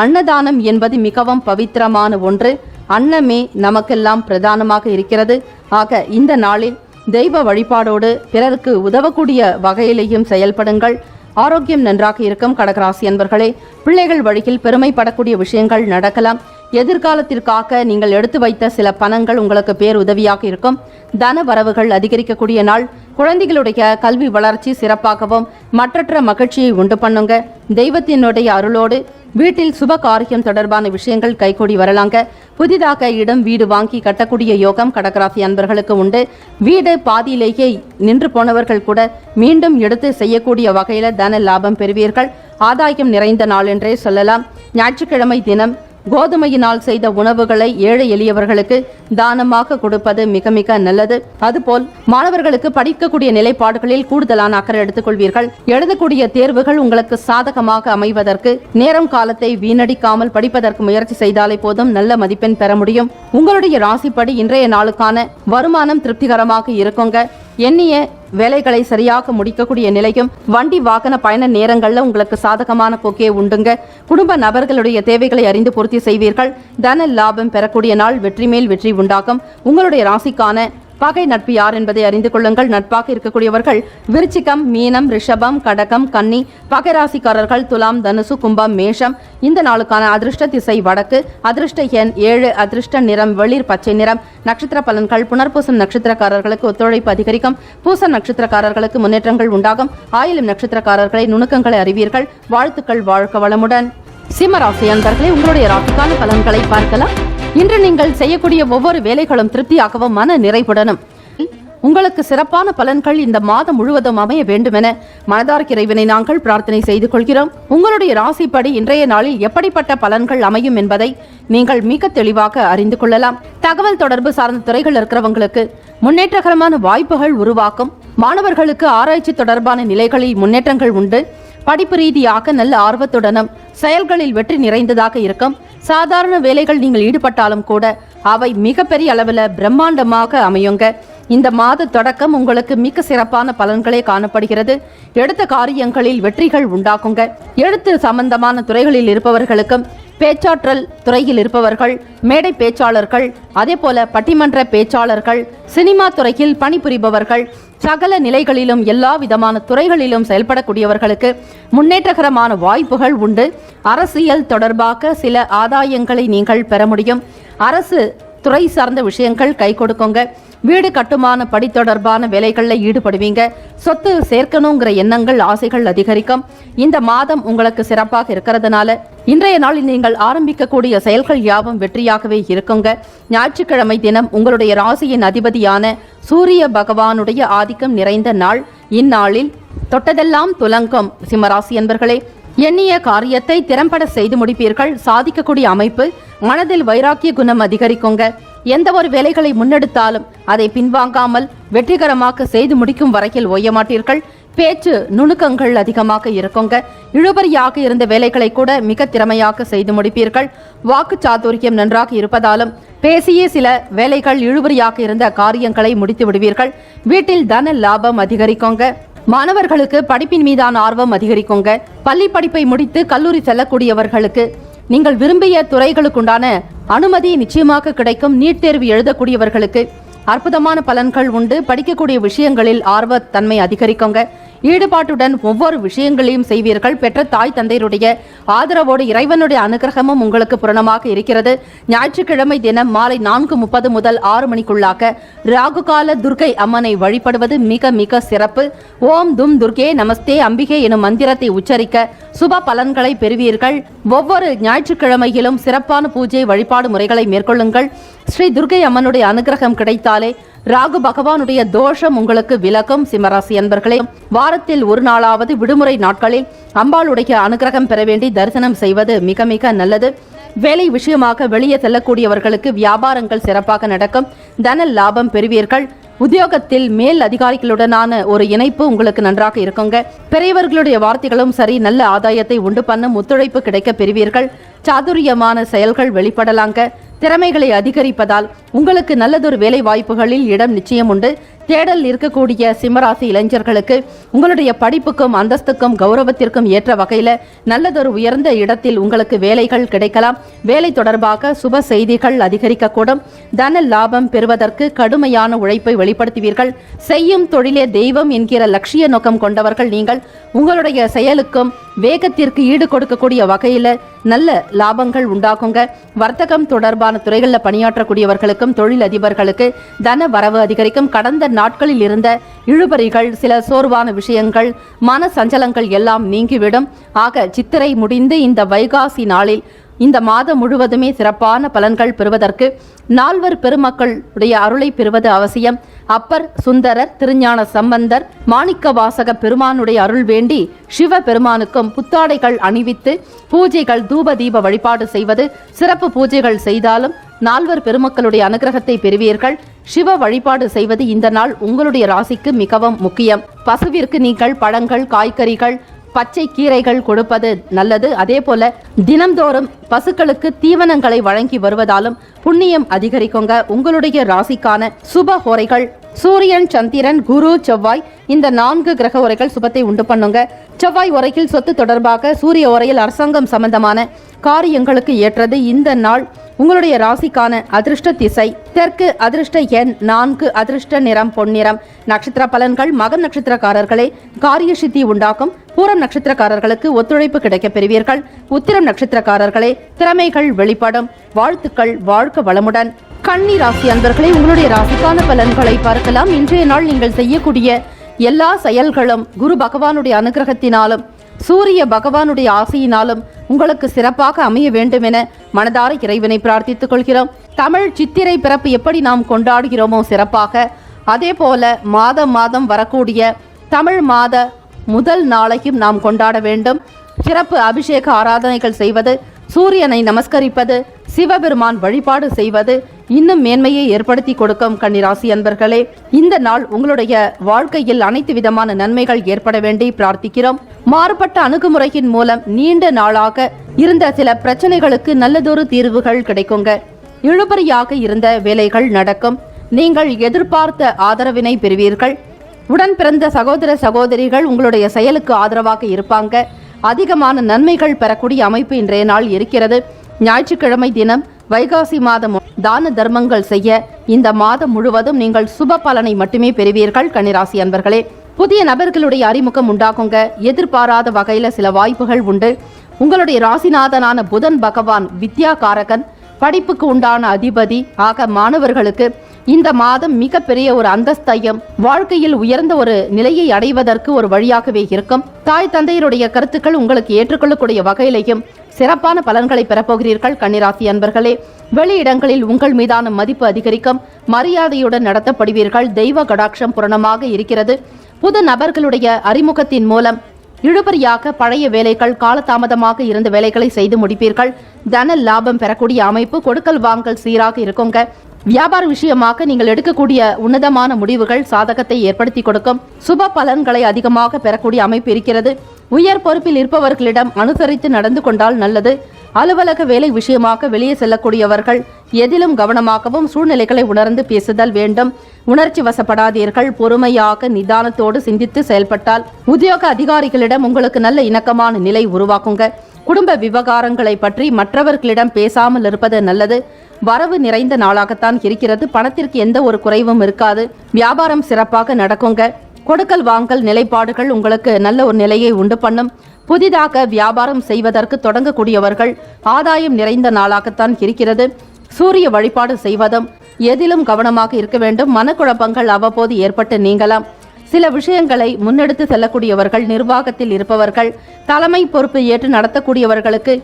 அன்னதானம் என்பது மிகவும் பவித்திரமான ஒன்று. அன்னமே நமக்கெல்லாம் பிரதானமாக இருக்கிறது. ஆக இந்த நாளில் தெய்வ வழிபாடோடு பிறருக்கு உதவக்கூடிய வகையிலேயும் செயல்படுங்கள். ஆரோக்கியம் நன்றாக இருக்கும். கடகராசி அன்பர்களே, பிள்ளைகள் வழியில் பெருமைப்படக்கூடிய விஷயங்கள் நடக்கலாம். எதிர்காலத்திற்காக நீங்கள் எடுத்து வைத்த சில பணங்கள் உங்களுக்கு பேருதவியாக இருக்கும். தன வரவுகள் அதிகரிக்கக்கூடிய நாள். குழந்தைகளுடைய கல்வி வளர்ச்சி சிறப்பாகவும் மற்றற்ற மகிழ்ச்சியை உண்டு பண்ணுங்க. தெய்வத்தினுடைய அருளோடு வீட்டில் சுப காரியம் தொடர்பான விஷயங்கள் கைகூடி வரலாங்க. புதிதாக இடம் வீடு வாங்கி கட்டக்கூடிய யோகம் கடகராசி அன்பர்களுக்கு உண்டு. வீடு பாதியிலேயே நின்று போனவர்கள் கூட மீண்டும் எடுத்து செய்யக்கூடிய வகையில தன லாபம் பெறுவீர்கள். ஆதாயம் நிறைந்த நாள் என்றே சொல்லலாம். ஞாயிற்றுக்கிழமை தினம் கோதுமையினால் செய்த உணவுகளை ஏழை எளியவர்களுக்கு தானமாக கொடுப்பது மிக மிக நல்லது. அதுபோல் மாணவர்களுக்கு படிக்கக்கூடிய நிலைப்பாடுகளில் கூடுதலான அக்கறை எடுத்துக்கொள்வீர்கள். எழுதக்கூடிய தேர்வுகள் உங்களுக்கு சாதகமாக அமைவதற்கு நேரம் காலத்தை வீணடிக்காமல் படிப்பதற்கு முயற்சி செய்தாலே போதும் நல்ல மதிப்பெண் பெற முடியும். உங்களுடைய ராசிப்படி இன்றைய நாளுக்கான வருமானம் திருப்திகரமாக இருக்குங்க. எண்ணிய வேலைகளை சரியாக முடிக்கக்கூடிய நிலையும் வண்டி வாகன பயண நேரங்கள்ல உங்களுக்கு சாதகமான போக்கே உண்டுங்க. குடும்ப நபர்களுடைய தேவைகளை அறிந்து பூர்த்தி செய்வீர்கள். தன லாபம் பெறக்கூடிய நாள், வெற்றி மேல் வெற்றி உண்டாகும். உங்களுடைய ராசிக்கான பகை நட்பு யார் என்பதை அறிந்து கொள்ளுங்கள். நட்பாக இருக்கக்கூடியவர்கள் விருச்சிகம், மீனம், ரிஷபம், கடகம், கன்னி. பகை ராசிக்காரர்கள் துலாம், தனுசு, கும்பம், மேஷம். இந்த நாளுக்கான அதிர்ஷ்ட திசை வடக்கு. அதிர்ஷ்ட எண் 7. அதிர்ஷ்ட நிறம் வெளிர் பச்சை நிறம். நட்சத்திர பலன்கள்: புனர்பூசம் நட்சத்திரக்காரர்களுக்கு ஒத்துழைப்பு அதிகரிக்கும். பூசம் நட்சத்திரக்காரர்களுக்கு முன்னேற்றங்கள் உண்டாகும். ஆயிலம் நட்சத்திரக்காரர்களை நுணுக்கங்களை அறிவீர்கள். வாழ்த்துக்கள், வாழ்க வளமுடன். சிம்மராசி அன்பர்களே, உங்களுடைய ராசிக்கான பலன்களை பார்க்கலாம். இன்று நீங்கள் செய்யக்கூடிய ஒவ்வொரு வேலைகளும் திருப்தியாகவும் மன நிறைவுடனும் உங்களுக்கு சிறப்பான பலன்கள் இந்த மாதம் முழுவதும் அமைய வேண்டுமென மனதார் இறைவனை நாங்கள் பிரார்த்தனை செய்து கொள்கிறோம். உங்களுடைய ராசிப்படி இன்றைய நாளில் எப்படிப்பட்ட பலன்கள் அமையும் என்பதை நீங்கள் மிக தெளிவாக அறிந்து கொள்ளலாம். தகவல் தொடர்பு சார்ந்த துறைகள் இருக்கிறவங்களுக்கு முன்னேற்றகரமான வாய்ப்புகள் உருவாக்கும். மாணவர்களுக்கு ஆராய்ச்சி தொடர்பான நிலைகளில் முன்னேற்றங்கள் உண்டு. படிப்பு ரீதியாக நல்ல ஆர்வத்துடனும் செயல்களில் வெற்றி நிறைந்ததாக இருக்கும். சாதாரண வேலைகள் நீங்கள் ஈடுபட்டாலும் கூட அவை மிகப்பெரிய அளவில் பிரம்மாண்டமாக அமையுங்க. இந்த மாத தொடக்கம் உங்களுக்கு மிக சிறப்பான பலன்களே காணப்படுகிறது. எடுத்த காரியங்களில் வெற்றிகள் உண்டாகுங்க. எழுத்து சம்பந்தமான துறைகளில் இருப்பவர்களுக்கும், பேச்சாற்றல் துறையில் இருப்பவர்கள், மேடை பேச்சாளர்கள், அதே போல பட்டிமன்ற பேச்சாளர்கள், சினிமா துறையில் பணிபுரிபவர்கள், சகல நிலைகளிலும் எல்லா விதமான துறைகளிலும் செயல்படக்கூடியவர்களுக்கு முன்னேற்றகரமான வாய்ப்புகள் உண்டு. அரசியல் தொடர்பாக சில ஆதாயங்களை நீங்கள் பெற முடியும். அரசு துறை சார்ந்த விஷயங்கள் கை கொடுக்குங்க. வீடு கட்டுமான படி தொடர்பான வேலைகளில் ஈடுபடுவீங்க. சொத்து சேர்க்கணுங்கிற எண்ணங்கள், ஆசைகள் அதிகரிக்கும். இந்த மாதம் உங்களுக்கு சிறப்பாக இருக்கிறதுனால இன்றைய நாளில் நீங்கள் ஆரம்பிக்கக்கூடிய செயல்கள் யாவும் வெற்றியாகவே இருக்குங்க. ஞாயிற்றுக்கிழமை தினம் உங்களுடைய ராசியின் அதிபதியான சூரிய பகவானுடைய ஆதிக்கம் நிறைந்த நாள். இந்நாளில் தொட்டதெல்லாம் துலங்கும். சிம்மராசி என்பர்களே, எண்ணிய காரியத்தை திறம்பட செய்து முடிப்பீர்கள். சாதிக்கக்கூடிய அமைப்பு, மனதில் வைராக்கிய குணம் அதிகரிக்குங்க. எந்த ஒரு வேலைகளை முன்னெடுத்தாலும் அதை பின்வாங்காமல் வெற்றிகரமாக செய்து முடிக்கும் வரையில் ஓயமாட்டீர்கள். பேச்சு நுணுக்கங்கள் அதிகமாக இருக்குங்க. இழுபறியாக இருந்த வேலைகளை கூட மிக திறமையாக செய்து முடிப்பீர்கள். வாக்கு சாதுரியம் நன்றாக இருப்பதாலும் பேசிய சில வேலைகள் இழுபறியாக இருந்த காரியங்களை முடித்து விடுவீர்கள். வீட்டில் தன லாபம் அதிகரிக்குங்க. மாணவர்களுக்கு படிப்பின் மீதான ஆர்வம் அதிகரிக்குங்க. பள்ளி படிப்பை முடித்து கல்லூரி செல்லக்கூடியவர்களுக்கு நீங்கள் விரும்பிய துறைகளுக்குண்டான அனுமதி நிச்சயமாக கிடைக்கும். நீட் தேர்வு எழுதக்கூடியவர்களுக்கு அற்புதமான பலன்கள் உண்டு. படிக்கக்கூடிய விஷயங்களில் ஆர்வத்தன்மை அதிகரிக்குங்க. ஈடுபாட்டுடன் ஒவ்வொரு விஷயங்களையும் செய்வீர்கள். பெற்ற தாய் தந்தையருடைய ஆதரவோடு இறைவனுடைய அனுகிரகமும் உங்களுக்கு பூரணமாக இருக்கிறது. ஞாயிற்றுக்கிழமை தினம் மாலை 4:30 முதல் 6 மணிக்குள்ளாக ராகுகால துர்க்கை அம்மனை வழிபடுவது மிக மிக சிறப்பு. ஓம் தும் துர்கே நமஸ்தே அம்பிகே எனும் மந்திரத்தை உச்சரிக்க சுப பலன்களை பெறுவீர்கள். ஒவ்வொரு ஞாயிற்றுக்கிழமையிலும் சிறப்பான பூஜை வழிபாடு முறைகளை மேற்கொள்ளுங்கள். ஸ்ரீ துர்க்கை அம்மனுடைய அனுகிரகம் கிடைத்தாலே ராகு பகவானுடைய தோஷம் உங்களுக்கு விலகும். சிம்மராசி அன்பர்களே, வாரத்தில் ஒரு நாளாவது விடுமுறை நாட்களில் அம்பாளுடைய அனுகிரகம் பெற வேண்டி தரிசனம் செய்வது மிக மிக நல்லது. வேலை விஷயமாக வெளியே செல்லக்கூடியவர்களுக்கு வியாபாரங்கள் சிறப்பாக நடக்கும். தன லாபம் பெறுவீர்கள். உத்தியோகத்தில் மேல் அதிகாரிகளுடனான ஒரு இணைப்பு உங்களுக்கு நன்றாக இருக்குங்க. பெரியவர்களுடைய வார்த்தைகளும் சரி நல்ல ஆதாயத்தை உண்டு பண்ணும். ஒத்துழைப்பு கிடைக்க பெறுவீர்கள். சாதுரியமான செயல்கள் வெளிப்படலாங்க. திறமைகளை அதிகரிப்பதால் உங்களுக்கு நல்லதொரு வேலை வாய்ப்புகளில் இடம் நிச்சயம் உண்டு. தேடல் இருக்கக்கூடிய சிம்மராசி இளைஞர்களுக்கு உங்களுடைய படிப்புக்கும் அந்தஸ்துக்கும் கௌரவத்திற்கும் ஏற்ற வகையில நல்லதொரு உயர்ந்த இடத்தில் உங்களுக்கு வேலைகள் கிடைக்கலாம். வேலை தொடர்பாக சுப செய்திகள் அதிகரிக்கக்கூடும். தன லாபம் பெறுவதற்கு கடுமையான உழைப்பை வெளிப்படுத்துவீர்கள். செய்யும் தொழிலே தெய்வம் என்கிற லட்சிய நோக்கம் கொண்டவர்கள் நீங்கள். உங்களுடைய செயலுக்கும் வேகத்திற்கு ஈடு கொடுக்கக்கூடிய வகையில நல்ல லாபங்கள் உண்டாகுங்க. வர்த்தகம் தொடர்பான துறைகளில் பணியாற்றக்கூடியவர்களுக்கும் தொழில் அதிபர்களுக்கு தன வரவு அதிகரிக்கும். கடந்த நாட்களில் இருந்த இழுபறிகள், சில சோர்வான விஷயங்கள், மன சஞ்சலங்கள் எல்லாம் நீங்கிவிடும். ஆக சித்திரை முடிந்து இந்த வைகாசி நாளில் இந்த மாதம் முழுவதுமே சிறப்பான பலன்கள் பெறுவதற்கு நால்வர் பெருமக்களுடைய அருளை பெறுவது அவசியம். அப்பர், சுந்தரர், திருஞான சம்பந்தர், மாணிக்க வாசக பெருமானுடைய அருள் வேண்டி சிவ பெருமானுக்கும் புத்தாடைகள் அணிவித்து பூஜைகள் தூப தீப வழிபாடு செய்வது, சிறப்பு பூஜைகள் செய்தாலும் நால்வர் பெருமக்களுடைய அனுகிரகத்தை பெறுவீர்கள். சிவ வழிபாடு செய்வது இந்த நாள் உங்களுடைய ராசிக்கு மிகவும் முக்கியம். பசுவிற்கு நீங்கள் பழங்கள், காய்கறிகள், பச்சை கீரைகள் கொடுப்பது நல்லது. அதே போல தினம்தோறும் பசுக்களுக்கு தீவனங்களை வழங்கி வருவதாலும் புண்ணியம் அதிகரிக்குங்க. உங்களுடைய ராசிக்கான சுப ஹோரைகள் சூரியன், சந்திரன், குரு, செவ்வாய், இந்த 4 கிரக உரைகள் சுபத்தை உண்டு பண்ணுங்க. செவ்வாய் உரையில் சொத்து தொடர்பாக, சூரிய உரையில் அரசாங்கம் சம்பந்தமான காரியங்களுக்கு ஏற்றது. இந்த நாள் உங்களுடைய ராசிக்கான அதிர்ஷ்ட திசை தெற்கு, அதிர்ஷ்ட எண் 4, அதிர்ஷ்ட நிறம் பொன்னிறம். நட்சத்திர பலன்கள்: மகம் நட்சத்திரக்காரர்களே காரிய சித்தி உண்டாகும். பூரம் நட்சத்திரக்காரர்களுக்கு ஒத்துழைப்பு கிடைக்கப் பெறுவீர்கள். உத்திரம் நட்சத்திரக்காரர்களே திறமைகள் வெளிப்படும். வாழ்த்துக்கள், வாழ்க வளமுடன். கன்னி ராசி அன்பர்களே, உங்களுடைய ராசிக்கான பலன்களை பார்க்கலாம். இன்றைய நாள் நீங்கள் செய்யக்கூடிய எல்லா செயல்களும் குரு பகவானுடைய அனுகிரகத்தினாலும் சூரிய பகவானுடைய ஆசையினாலும் உங்களுக்கு சிறப்பாக அமைய வேண்டும் என மனதார இறைவனை பிரார்த்தித்துக் கொள்கிறோம். தமிழ் சித்திரை பிறப்பு எப்படி நாம் கொண்டாடுகிறோமோ சிறப்பாக, அதே போல மாதம் மாதம் வரக்கூடிய தமிழ் மாத முதல் நாளையும் நாம் கொண்டாட வேண்டும். சிறப்பு அபிஷேக ஆராதனைகள் செய்வது, சூரியனை நமஸ்கரிப்பது, சிவபெருமான் வழிபாடு செய்வது இன்னும் மேன்மையை ஏற்படுத்தி கொடுக்கும். கன்னிராசி அன்பர்களே, இந்த நாள் உங்களுடைய வாழ்க்கையில் அனைத்து விதமான நன்மைகள் ஏற்பட வேண்டி பிரார்த்திக்கிறோம். மாறுபட்ட அணுகுமுறையின் மூலம் நீண்ட நாளாக இருந்த சில பிரச்சனைகளுக்கு நல்லதொரு தீர்வுகள் கிடைக்குங்க. இழுபறியாக இருந்த வேலைகள் நடக்கும். நீங்கள் எதிர்பார்த்த ஆதரவினை பெறுவீர்கள். உடன் பிறந்த சகோதர சகோதரிகள் உங்களுடைய செயலுக்கு ஆதரவாக இருப்பாங்க. அதிகமான நன்மைகள் பெறக்கூடிய அமைப்பு இன்றைய நாள் இருக்கிறது. ஞாயிற்றுக்கிழமை தினம் வைகாசி மாதம் தான தர்மங்கள் செய்ய இந்த மாதம் முழுவதும் நீங்கள் சுப பலனை மட்டுமே பெறுவீர்கள். கன்னிராசி அன்பர்களே, புதிய நபர்களுடைய அறிமுகம் உண்டாகுங்க. எதிர்பாராத வகையில சில வாய்ப்புகள் உண்டு. உங்களுடைய ராசிநாதனான புதன் பகவான் வித்யா காரகன், படிப்புக்கு உண்டான அதிபதி ஆக மாணவர்களுக்கு இந்த மாதம் மிகப்பெரிய ஒரு அந்தஸ்தையும் வாழ்க்கையில் உயர்ந்த ஒரு நிலையை அடைவதற்கு ஒரு வழியாகவே இருக்கும். தாய் தந்தையருடைய கருத்துக்கள் உங்களுக்கு ஏற்றுக்கொள்ளக்கூடிய வகையிலையும் சிறப்பான பலன்களை பெறப்போகிறீர்கள். கன்னிராசி அன்பர்களே, வெளியிடங்களில் உங்கள் மீதான மதிப்பு அதிகரிக்கும். மரியாதையுடன் நடத்தப்படுவீர்கள். தெய்வ கடாட்சம் பூரணமாக இருக்கிறது. புது நபர்களுடைய அறிமுகத்தின் மூலம் இழுபறியாக பழைய வேலைகள், காலதாமதமாக இருந்த வேலைகளை செய்து முடிப்பீர்கள். தன லாபம் பெறக்கூடிய அமைப்பு, கொடுக்கல் வாங்கல் சீராக இருக்குங்க. வியாபார விஷயமாக நீங்கள் எடுக்கக்கூடிய உன்னதமான முடிவுகள் சாதகத்தை ஏற்படுத்தி கொடுக்கும். சுப பலன்களை அதிகமாக பெறக்கூடிய அமைப்பு இருக்கிறது. உயர் பொறுப்பில் இருப்பவர்களிடம் அனுசரித்து நடந்து கொண்டால் நல்லது. அலுவலக வேலை விஷயமாக வெளியே செல்லக்கூடியவர்கள் எதிலும் கவனமாகவும் சூழ்நிலைகளை உணர்ந்து பேசுதல் வேண்டும். உணர்ச்சி வசப்படாதீர்கள். பொறுமையாக நிதானத்தோடு சிந்தித்து செயல்பட்டால் உத்தியோக அதிகாரிகளிடம் உங்களுக்கு நல்ல இணக்கமான நிலை உருவாக்குங்க. குடும்ப விவகாரங்களை பற்றி மற்றவர்களிடம் பேசாமல் இருப்பது நல்லது. வரவு நிறைந்த நாளாகத்தான் இருக்கிறது. பணத்திற்கு எந்த ஒரு குறைவும் இருக்காது. வியாபாரம் சிறப்பாக நடக்குங்க. கொடுக்கல் வாங்கல் நிலைப்பாடுகள் உங்களுக்கு நல்ல ஒரு நிலையை உண்டு பண்ணும். புதிதாக வியாபாரம் செய்வதற்கு தொடங்கக்கூடியவர்கள் ஆதாயம் நிறைந்த நாளாகத்தான் இருக்கிறது. சூரிய வழிபாடு செய்வதும் எதிலும் கவனமாக இருக்க வேண்டும். மனக்குழப்பங்கள் அவ்வப்போது ஏற்பட்டு நீங்கலாம். சில விஷயங்களை முன்னெடுத்து செல்லக்கூடியவர்கள், நிர்வாகத்தில் இருப்பவர்கள், தலைமை பொறுப்பு ஏற்று நடத்தக்கூடியவர்களுக்கு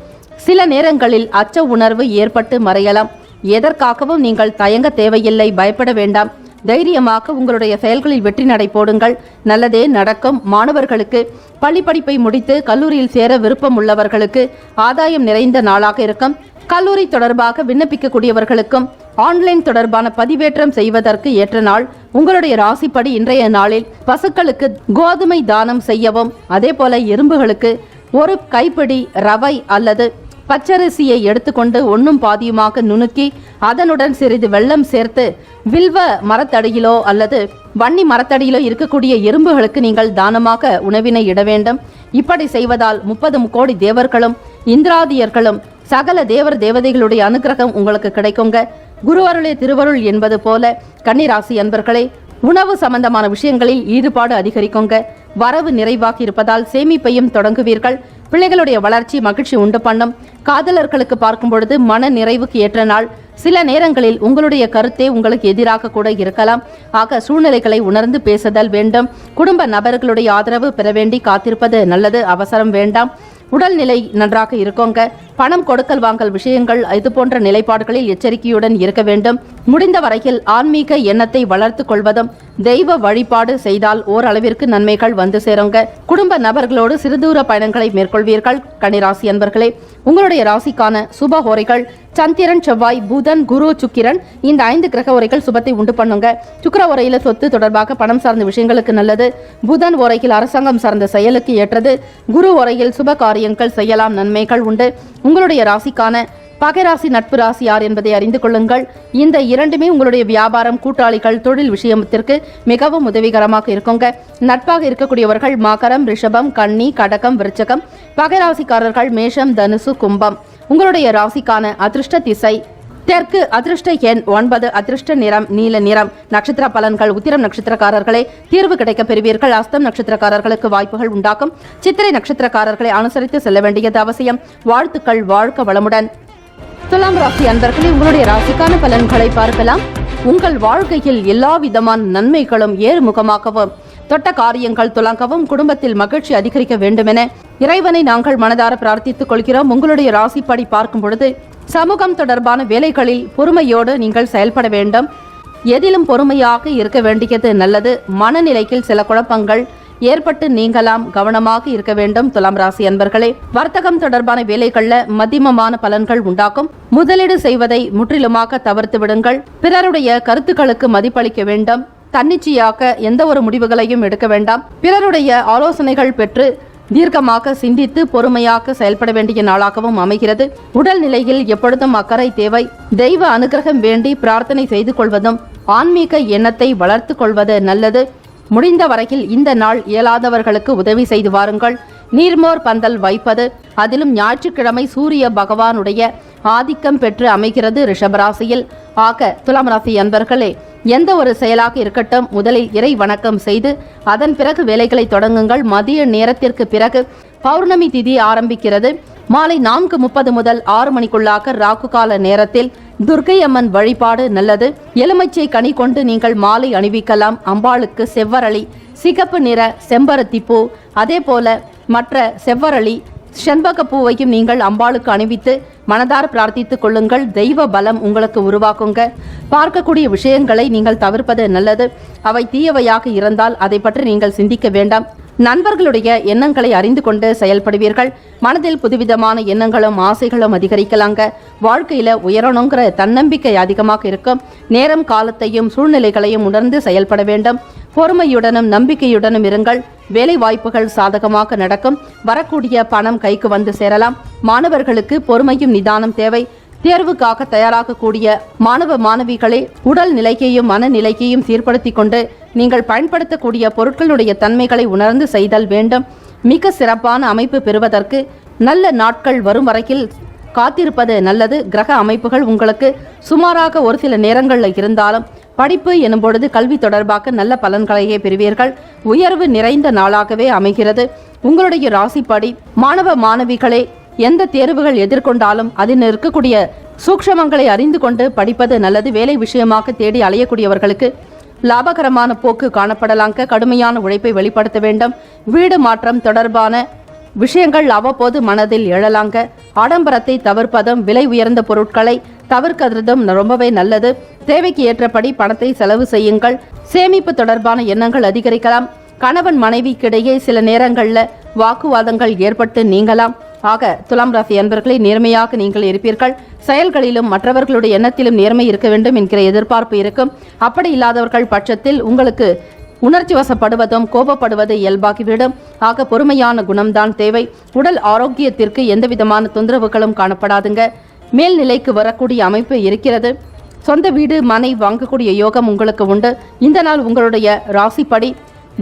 சில நேரங்களில் அச்ச உணர்வு ஏற்பட்டு மறையலாம். எதற்காகவும் நீங்கள் தயங்க தேவையில்லை. பயப்பட வேண்டாம். தைரியமாக உங்களுடைய செயல்களில் வெற்றி நடை போடுங்கள். நல்லதே நடக்கும். மாணவர்களுக்கு பள்ளி படிப்பை முடித்து கல்லூரியில் சேர விருப்பம் உள்ளவர்களுக்கு ஆதாயம் நிறைந்த நாளாக இருக்கும். கல்லூரி தொடர்பாக விண்ணப்பிக்கக்கூடியவர்களுக்கும் ஆன்லைன் தொடர்பான பதிவேற்றம் செய்வதற்கு ஏற்ற நாள். உங்களுடைய ராசிப்படி இன்றைய நாளில் பசுக்களுக்கு கோதுமை தானம் செய்யவும், அதே போல எறும்புகளுக்கு ஒரு கைப்பிடி ரவை அல்லது பச்சரிசியை எடுத்துக்கொண்டு ஒன்னும் பாதியுமாக நுணுக்கி அதனுடன் சிறிது வெல்லம் சேர்த்து வில்வ மரத்தடியிலோ அல்லது வன்னி மரத்தடியிலோ இருக்கக்கூடிய எறும்புகளுக்கு நீங்கள் தானமாக உணவினை இட வேண்டும். இப்படி செய்வதால் 30 கோடி தேவர்களும் இந்திராதியர்களும் சகல தேவர் தேவதைகளுடைய அனுகிரகம் உங்களுக்கு கிடைக்குங்க. குருவருளே திருவருள் என்பது போல கன்னிராசி அன்பர்களே, உணவு சம்பந்தமான விஷயங்களில் ஈடுபாடு அதிகரிக்குங்க. வரவு நிறைவாக இருப்பதால் சேமிப்பையும் தொடங்குவீர்கள். பிள்ளைகளுடைய வளர்ச்சி மகிழ்ச்சி உண்டு பண்ணும். காதலர்களுக்கு பார்க்கும் பொழுது மன நிறைவுக்கு ஏற்ற நாள். சில நேரங்களில் உங்களுடைய கருத்தே உங்களுக்கு எதிராக கூட இருக்கலாம். ஆக சூழ்நிலைகளை உணர்ந்து பேசுதல் வேண்டும். குடும்ப நபர்களுடைய ஆதரவு பெற வேண்டி காத்திருப்பது நல்லது. அவசரம் வேண்டாம். உடல்நிலை நன்றாக இருக்கோங்க. பணம் கொடுக்கல் வாங்கல் விஷயங்கள் இது போன்ற நிலைப்பாடுகளில் எச்சரிக்கையுடன் இருக்க வேண்டும். முடிந்த வரையில் ஆன்மீக எண்ணத்தை வளர்த்து கொள்வதும் தெய்வ வழிபாடு செய்தால் ஓரளவிற்கு நன்மைகள் வந்து சேருங்க. குடும்ப நபர்களோடு சிறுதூர பயணங்களை மேற்கொள்வீர்கள். கன்னிராசி அன்பர்களே, உங்களுடைய ராசிக்கான சுப ஹோரைகள் சந்திரன், செவ்வாய், புதன், குரு, சுக்கிரன். இந்த 5 கிரக உரைகள் சுபத்தை உண்டு பண்ணுங்க. சுக்கிர உரையில சொத்து தொடர்பாக பணம் சார்ந்த விஷயங்களுக்கு நல்லது. புதன் உரையில் அரசாங்கம் சார்ந்த செயலுக்கு ஏற்றது. குரு உரையில் சுப காரியங்கள் செய்யலாம், நன்மைகள் உண்டு. உங்களுடைய ராசிக்கான பகைராசி நட்பு ராசி யார் என்பதை அறிந்து கொள்ளுங்கள். இந்த இரண்டுமே உங்களுடைய வியாபாரம், கூட்டாளிகள், தொழில் விஷயத்திற்கு மிகவும் உதவிகரமாக இருக்குங்க. நட்பாக இருக்கக்கூடியவர்கள் மகரம், ரிஷபம், கன்னி, கடகம், விருச்சகம். பகைராசிக்காரர்கள் மேஷம், தனுசு, கும்பம். உங்களுடைய ராசிக்கான அதிர்ஷ்ட திசை தெற்கு, அதிர்ஷ்ட எண் 9, அதிர்ஷ்ட நிறம் நீல நிறம். நட்சத்திர பலன்கள்: உத்திரம் நட்சத்திரக்காரர்களே தீர்வு கிடைக்க பெறுவீர்கள். அஸ்தம் நட்சத்திரக்காரர்களுக்கு வாய்ப்புகள் உண்டாகும். சித்திரை நட்சத்திரக்காரர்களை அனுசரித்து செல்ல வேண்டியது அவசியம். வாழ்த்துக்கள், வாழ்க வளமுடன். துலாம் ராசி அன்பர்களே, உங்களுடைய ராசிக்கான பலன்களை பார்க்கலாம். உங்கள் வாழ்க்கையில் எல்லா விதமான நன்மைகளும் ஏறுமுகமாகவும் தொட்ட காரியங்கள் துலங்கவும் குடும்பத்தில் மகிழ்ச்சி அதிகரிக்க வேண்டுமென இறைவனை நாங்கள் மனதார பிரார்த்தித்துக் கொள்கிறோம். உங்களுடைய ராசிப்படி பார்க்கும் பொழுது சமூகம் தொடர்பான வேலைகளில் பொறுமையோடு நீங்கள் செயல்பட வேண்டும். எதிலும் பொறுமையாக இருக்க வேண்டியது நல்லது. மனநிலையில் சில குழப்பங்கள் ஏற்பட்டு நீங்கலாம், கவனமாக இருக்க வேண்டும். துலாம் ராசி அன்பர்களே, வர்த்தகம் தொடர்பான வேலைகள்ல மத்தியமமான பலன்கள் உண்டாக்கும். முதலீடு செய்வதை முற்றிலுமாக தவிர்த்து விடுங்கள். பிறருடைய கருத்துக்களுக்கு மதிப்பளிக்க வேண்டும். தன்னிச்சையாக எந்த ஒரு முடிவுகளையும் எடுக்க வேண்டாம். பிறருடைய ஆலோசனைகள் பெற்று தீர்க்கமாக சிந்தித்து பொறுமையாக செயல்பட வேண்டிய நாளாகவும் அமைகிறது. உடல் நிலையில் எப்பொழுதும் அக்கறை தேவை. தெய்வ அனுகிரகம் வேண்டி பிரார்த்தனை செய்து கொள்வதும் ஆன்மீக எண்ணத்தை வளர்த்து கொள்வது நல்லது. முடிந்த வரையில் இந்த நாள் இயலாதவர்களுக்கு உதவி செய்து வாருங்கள். நீர்மோர் பந்தல் வைப்பது, அதிலும் ஞாயிற்றுக்கிழமை சூரிய பகவானுடைய ஆதிக்கம் பெற்று அமைகிறது ரிஷபராசியில். ஆக துலாம் ராசி அன்பர்களே, எந்த ஒரு செயலாக இருக்கட்டும், முதலில் இறை வணக்கம் செய்து அதன் பிறகு வேலைகளை தொடங்குங்கள். மதிய நேரத்திற்கு பிறகு பௌர்ணமி திதி ஆரம்பிக்கிறது. மாலை 4:30 முதல் 6 மணிக்குள்ளாக ராகு கால நேரத்தில் துர்க்கை அம்மன் வழிபாடு நல்லது. எலுமிச்சை கனி கொண்டு நீங்கள் மாலை அணிவிக்கலாம். அம்பாளுக்கு செவ்வரளி, சிகப்பு நிற செம்பருத்தி பூ, அதே போல மற்ற செவ்வரளி, செண்பக பூவையும் நீங்கள் அம்பாளுக்கு அணிவித்து மனதார பிரார்த்தித்துக் கொள்ளுங்கள். தெய்வ பலம் உங்களுக்கு உருவாக்குங்க. பார்க்கக்கூடிய விஷயங்களை நீங்கள் தவிர்ப்பது நல்லது. அவை தீயவையாக இருந்தால் அதை பற்றி நீங்கள் சிந்திக்க வேண்டாம். நண்பர்களுடைய எண்ணங்களை அறிந்து கொண்டு செயல்படுவீர்கள். மனதில் புதுவிதமான எண்ணங்களும் ஆசைகளும் அதிகரிக்கலாங்க. வாழ்க்கையில உயரணுங்கிற தன்னம்பிக்கை அதிகமாக இருக்கும். நேரம் காலத்தையும் சூழ்நிலைகளையும் உணர்ந்து செயல்பட வேண்டும். பொறுமையுடனும் நம்பிக்கையுடனும் இருங்கள். வேலை வாய்ப்புகள் சாதகமாக நடக்கும். வரக்கூடிய பணம் கைக்கு வந்து சேரலாம். மாணவர்களுக்கு பொறுமையும் நிதானம் தேவை. தேர்வுக்காக தயாராகக்கூடிய மாணவ மாணவிகளே, உடல் நிலையையும் மனநிலையையும் சீர்படுத்திக் கொண்டு நீங்கள் பயன்படுத்தக்கூடிய பொருட்களுடைய தன்மைகளை உணர்ந்து செய்தல் வேண்டும். மிக சிறப்பான அமைப்பு பெறுவதற்கு நல்ல நாட்கள் வரும் வரையில் காத்திருப்பது நல்லது. கிரக அமைப்புகள் உங்களுக்கு சுமாராக ஒரு சில நேரங்களில் இருந்தாலும் படிப்பு எனும் பொழுது கல்வி தொடர்பாக நல்ல பலன்களையே பெறுவீர்கள். உயர்வு நிறைந்த நாளாகவே அமைகிறது. உங்களுடைய ராசிப்படி மாணவ மாணவிகளே, எந்த தேர்வுகள் எதிர்கொண்டாலும் அதில் இருக்கக்கூடிய சூக்ஷமங்களை அறிந்து கொண்டு படிப்பது நல்லது. வேலை விஷயமாக தேடி அலையக்கூடியவர்களுக்கு லாபகரமான போக்கு காணப்படலாங்க. கடுமையான உழைப்பை வெளிப்படுத்த வேண்டும். வீடு மாற்றம் தொடர்பான விஷயங்கள் அவ்வப்போது மனதில் எழலாங்க. ஆடம்பரத்தை தவிர்ப்பதும் விலை உயர்ந்த பொருட்களை தவிர்க்கிறதும் ரொம்பவே நல்லது. தேவைக்கு ஏற்றபடி பணத்தை செலவு செய்யுங்கள். சேமிப்பு தொடர்பான எண்ணங்கள் அதிகரிக்கலாம். கணவன் மனைவிக்கிடையே சில நேரங்களில் வாக்குவாதங்கள் ஏற்பட்டு நீங்கலாம். ஆக துலாம் ராசி அன்பர்களை, நேர்மையாக நீங்கள் இருப்பீர்கள். செயல்களிலும் மற்றவர்களுடைய எண்ணத்திலும் நேர்மை இருக்க வேண்டும் என்கிற எதிர்பார்ப்பு இருக்கும். அப்படி இல்லாதவர்கள் பட்சத்தில் உங்களுக்கு உணர்ச்சி வசப்படுவதும் கோபப்படுவது இயல்பாகிவிடும். ஆக பொறுமையான குணம்தான் தேவை. உடல் ஆரோக்கியத்திற்கு எந்தவிதமான தொந்தரவுகளும் காணப்படாதுங்க. மேல்நிலைக்கு வரக்கூடிய அமைப்பு இருக்கிறது. சொந்த வீடு மனை வாங்கக்கூடிய யோகம் உங்களுக்கு உண்டு. இந்த நாள் உங்களுடைய ராசிப்படி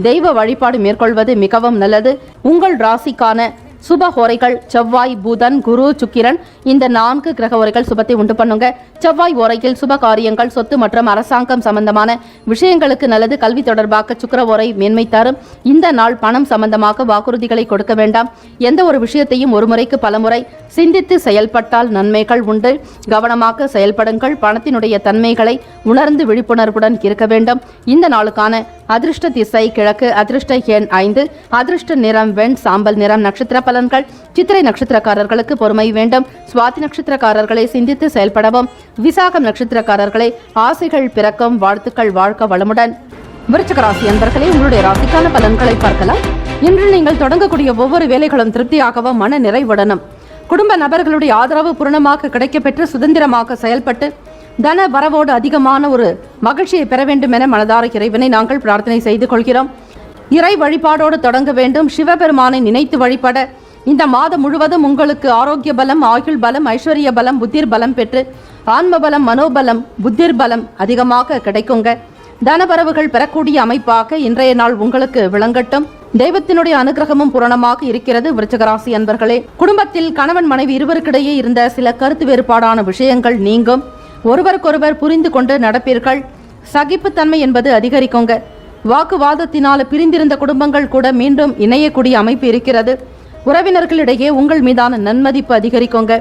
தெய்வ வழிபாடு மேற்கொள்வது மிகவும் நல்லது. உங்கள் ராசிக்கான சுப ஹோரைகள் செவ்வாய், புதன், குரு, சுக்கிரன். இந்த 4 கிரக ஓரைகள் சுபத்தை உண்டு பண்ணுங்க. செவ்வாய் ஓரையில் சுப காரியங்கள், சொத்து மற்றும் அரசாங்கம் சம்பந்தமான விஷயங்களுக்கு நல்லது. கல்வி தொடர்பாக சுக்கிர ஓரை மேன்மை தரும். இந்த நாள் பணம் சம்பந்தமாக வாக்குறுதிகளை கொடுக்க வேண்டாம். எந்த ஒரு விஷயத்தையும் ஒரு முறைக்கு பலமுறை சிந்தித்து செயல்பட்டால் நன்மைகள் உண்டு. கவனமாக செயல்படுங்கள். பணத்தினுடைய தன்மைகளை உணர்ந்து விழிப்புணர்வுடன் இருக்க வேண்டும். இந்த நாளுக்கான அதிர்ஷ்ட திசை கிழக்கு, அதிர்ஷ்ட எண் 5, அதிர்ஷ்ட நிறம் வெண் சாம்பல் நிறம். நட்சத்திர பலன்கள். சித்திரை நட்சத்திரக்காரர்களுக்கு பொறுமை வேண்டும். சுவாதி நட்சத்திரக்காரர்களை சிந்தித்து செயல்படவும். விசாகம் நட்சத்திரக்காரர்களை ஆசைகள் பிறக்கும். வாழ்த்துக்கள். வாழ்க்க வளமுடன். விருச்சிக ராசி அன்பர்களே, உங்களுடைய ராசிக்கான பலன்களை பார்க்கலாம். இன்று நீங்கள் தொடங்கக்கூடிய ஒவ்வொரு வேலைகளும் திருப்தியாகவும் மன நிறைவுடனும் குடும்ப நபர்களுடைய ஆதரவு பூரணமாக கிடைக்கப்பெற்று சுதந்திரமாக செயல்பட்டு தன வரவோடு அதிகமான ஒரு மகிழ்ச்சியை பெற வேண்டும் என மனதார இறைவனை நாங்கள் பிரார்த்தனை செய்து கொள்கிறோம். இறை வழிபாடோடு தொடங்க வேண்டும். சிவபெருமானை நினைத்து வழிபட இந்த மாதம் முழுவதும் உங்களுக்கு ஆரோக்கிய பலம், ஆயுள் பலம், ஐஸ்வர்ய பலம், புத்திர் பலம் பெற்று ஆன்ம பலம், மனோபலம், புத்திர் பலம் அதிகமாக கிடைக்குங்க. தனபரவுகள் பெறக்கூடிய அமைப்பாக இன்றைய நாள் உங்களுக்கு விளங்கட்டும். தெய்வத்தினுடைய அனுகிரகமும் பூரணமாக இருக்கிறது. விருச்சிக ராசி அன்பர்களே, குடும்பத்தில் கணவன் மனைவி இருவருக்கிடையே இருந்த சில கருத்து வேறுபாடான விஷயங்கள் நீங்கும். ஒருவருக்கொருவர் புரிந்து கொண்டு நடப்பீர்கள். சகிப்புத்தன்மை என்பது அதிகரிக்குங்க. வாக்குவாதத்தினால் பிரிந்திருந்த குடும்பங்கள் கூட மீண்டும் இணையக்கூடிய அமைப்பு இருக்கிறது. உறவினர்களிடையே உங்கள் மீதான நன்மதிப்பு அதிகரிக்குங்க.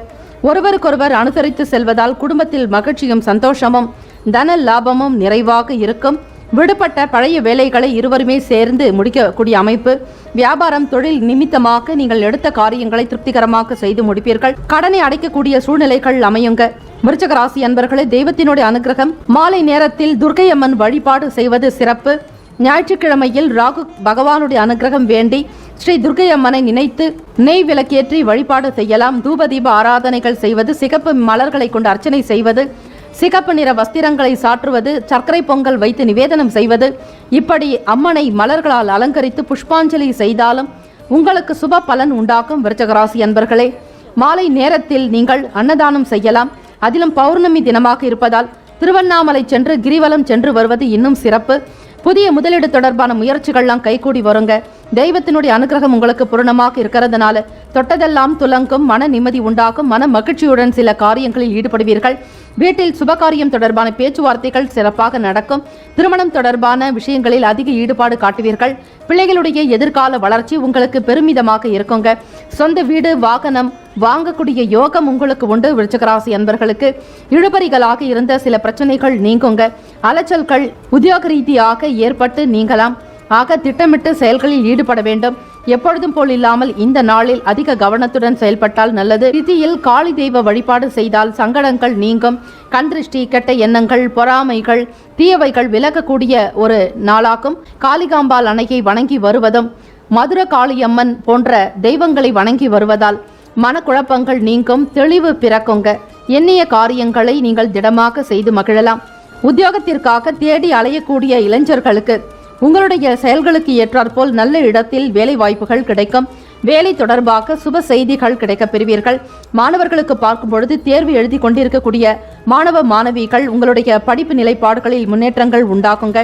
ஒருவருக்கொருவர் அனுசரித்து செல்வதால் குடும்பத்தில் மகிழ்ச்சியும் சந்தோஷமும் தன லாபமும் நிறைவாக இருக்கும். விடுபட்ட பழைய வேலைகளை இருவருமே சேர்ந்து முடிக்கக்கூடிய அமைப்பு. வியாபாரம், தொழில் நிமித்தமாக நீங்கள் எடுத்த காரியங்களை திருப்திகரமாக செய்து முடிப்பீர்கள். கடனை அடைக்கக்கூடிய சூழ்நிலைகள் அமையுங்க. விருச்சிக ராசி அன்பர்களே, தெய்வத்தினுடைய அனுகிரகம். மாலை நேரத்தில் துர்க்கை அம்மன் வழிபாடு செய்வது சிறப்பு. ஞாயிற்றுக்கிழமையில் ராகு பகவானுடைய அனுகிரகம் வேண்டி ஸ்ரீ துர்க்கை அம்மனை நினைத்து நெய் விளக்கேற்றி வழிபாடு செய்யலாம். தூபதீப ஆராதனைகள் செய்வது, சிகப்பு மலர்களை கொண்டு அர்ச்சனை செய்வது, சிகப்பு நிற வஸ்திரங்களை சாற்றுவது, சர்க்கரை பொங்கல் வைத்து நிவேதனம் செய்வது, இப்படி அம்மனை மலர்களால் அலங்கரித்து புஷ்பாஞ்சலி செய்தாலும் உங்களுக்கு சுப பலன் உண்டாக்கும். விருச்சிக ராசி அன்பர்களே, மாலை நேரத்தில் நீங்கள் அன்னதானம் செய்யலாம். அதிலும் பௌர்ணமி தினமாக இருப்பதால் திருவண்ணாமலை சென்று கிரிவலம் சென்று வருவது இன்னும் சிறப்பு. புதிய முதலீடு தொடர்பான முயற்சிகள்லாம் கைகூடி வருங்க. தெய்வத்தினுடைய அனுகிரகம் உங்களுக்கு பூரணமாக இருக்கிறதுனால தொட்டதெல்லாம் துலங்கும். மன நிம்மதி உண்டாகும். மன மகிழ்ச்சியுடன் சில காரியங்களில் ஈடுபடுவீர்கள். வீட்டில் சுபகாரியம் தொடர்பான பேச்சுவார்த்தைகள் சிறப்பாக நடக்கும். திருமணம் தொடர்பான விஷயங்களில் அதிக ஈடுபாடு காட்டுவீர்கள். பிள்ளைகளுடைய எதிர்கால வளர்ச்சி உங்களுக்கு பெருமிதமாக இருக்குங்க. சொந்த வீடு, வாகனம் வாங்கக்கூடிய யோகம் உங்களுக்கு உண்டு. விருச்சிக ராசி அன்பர்களுக்கு இழுபறிகளாக இருந்த சில பிரச்சனைகள் நீங்குங்க. அலைச்சல்கள் உத்தியோக ரீதியாக ஏற்பட்டு நீங்கலாம். ஆக திட்டமிட்டு செயல்களில் ஈடுபட வேண்டும். எப்பொழுதும் போல் இல்லாமல் இந்த நாளில் அதிக கவனத்துடன் செயல்பட்டால் நல்லது. திதியில் காளி தெய்வ வழிபாடு செய்தால் சங்கடங்கள் நீங்கும். கண் திருஷ்டி, கெட்ட எண்ணங்கள், பொறாமைகள், தீயவைகள் விலகக்கூடிய ஒரு நாளாகும். காளிகாம்பாள் அன்னையை வணங்கி வருவதும் மதுர காளியம்மன் போன்ற தெய்வங்களை வணங்கி வருவதால் மனக்குழப்பங்கள் நீங்கும். தெளிவு பிறக்குங்க. எண்ணிய காரியங்களை நீங்கள் திடமாக செய்து மகிழலாம். உத்தியோகத்திற்காக தேடி அலையக்கூடிய இளைஞர்களுக்கு உங்களுடைய செயல்களுக்கு ஏற்றாற்போல் நல்ல இடத்தில் வேலை வாய்ப்புகள் கிடைக்கும். வேலை தொடர்பாக சுப செய்திகள் கிடைக்கப் பெறுவீர்கள். மாணவர்களுக்கு பார்க்கும் பொழுது தேர்வு எழுதி கொண்டிருக்கக்கூடிய மாணவ மாணவிகள் உங்களுடைய படிப்பு நிலைப்பாடுகளில் முன்னேற்றங்கள் உண்டாக்குங்க.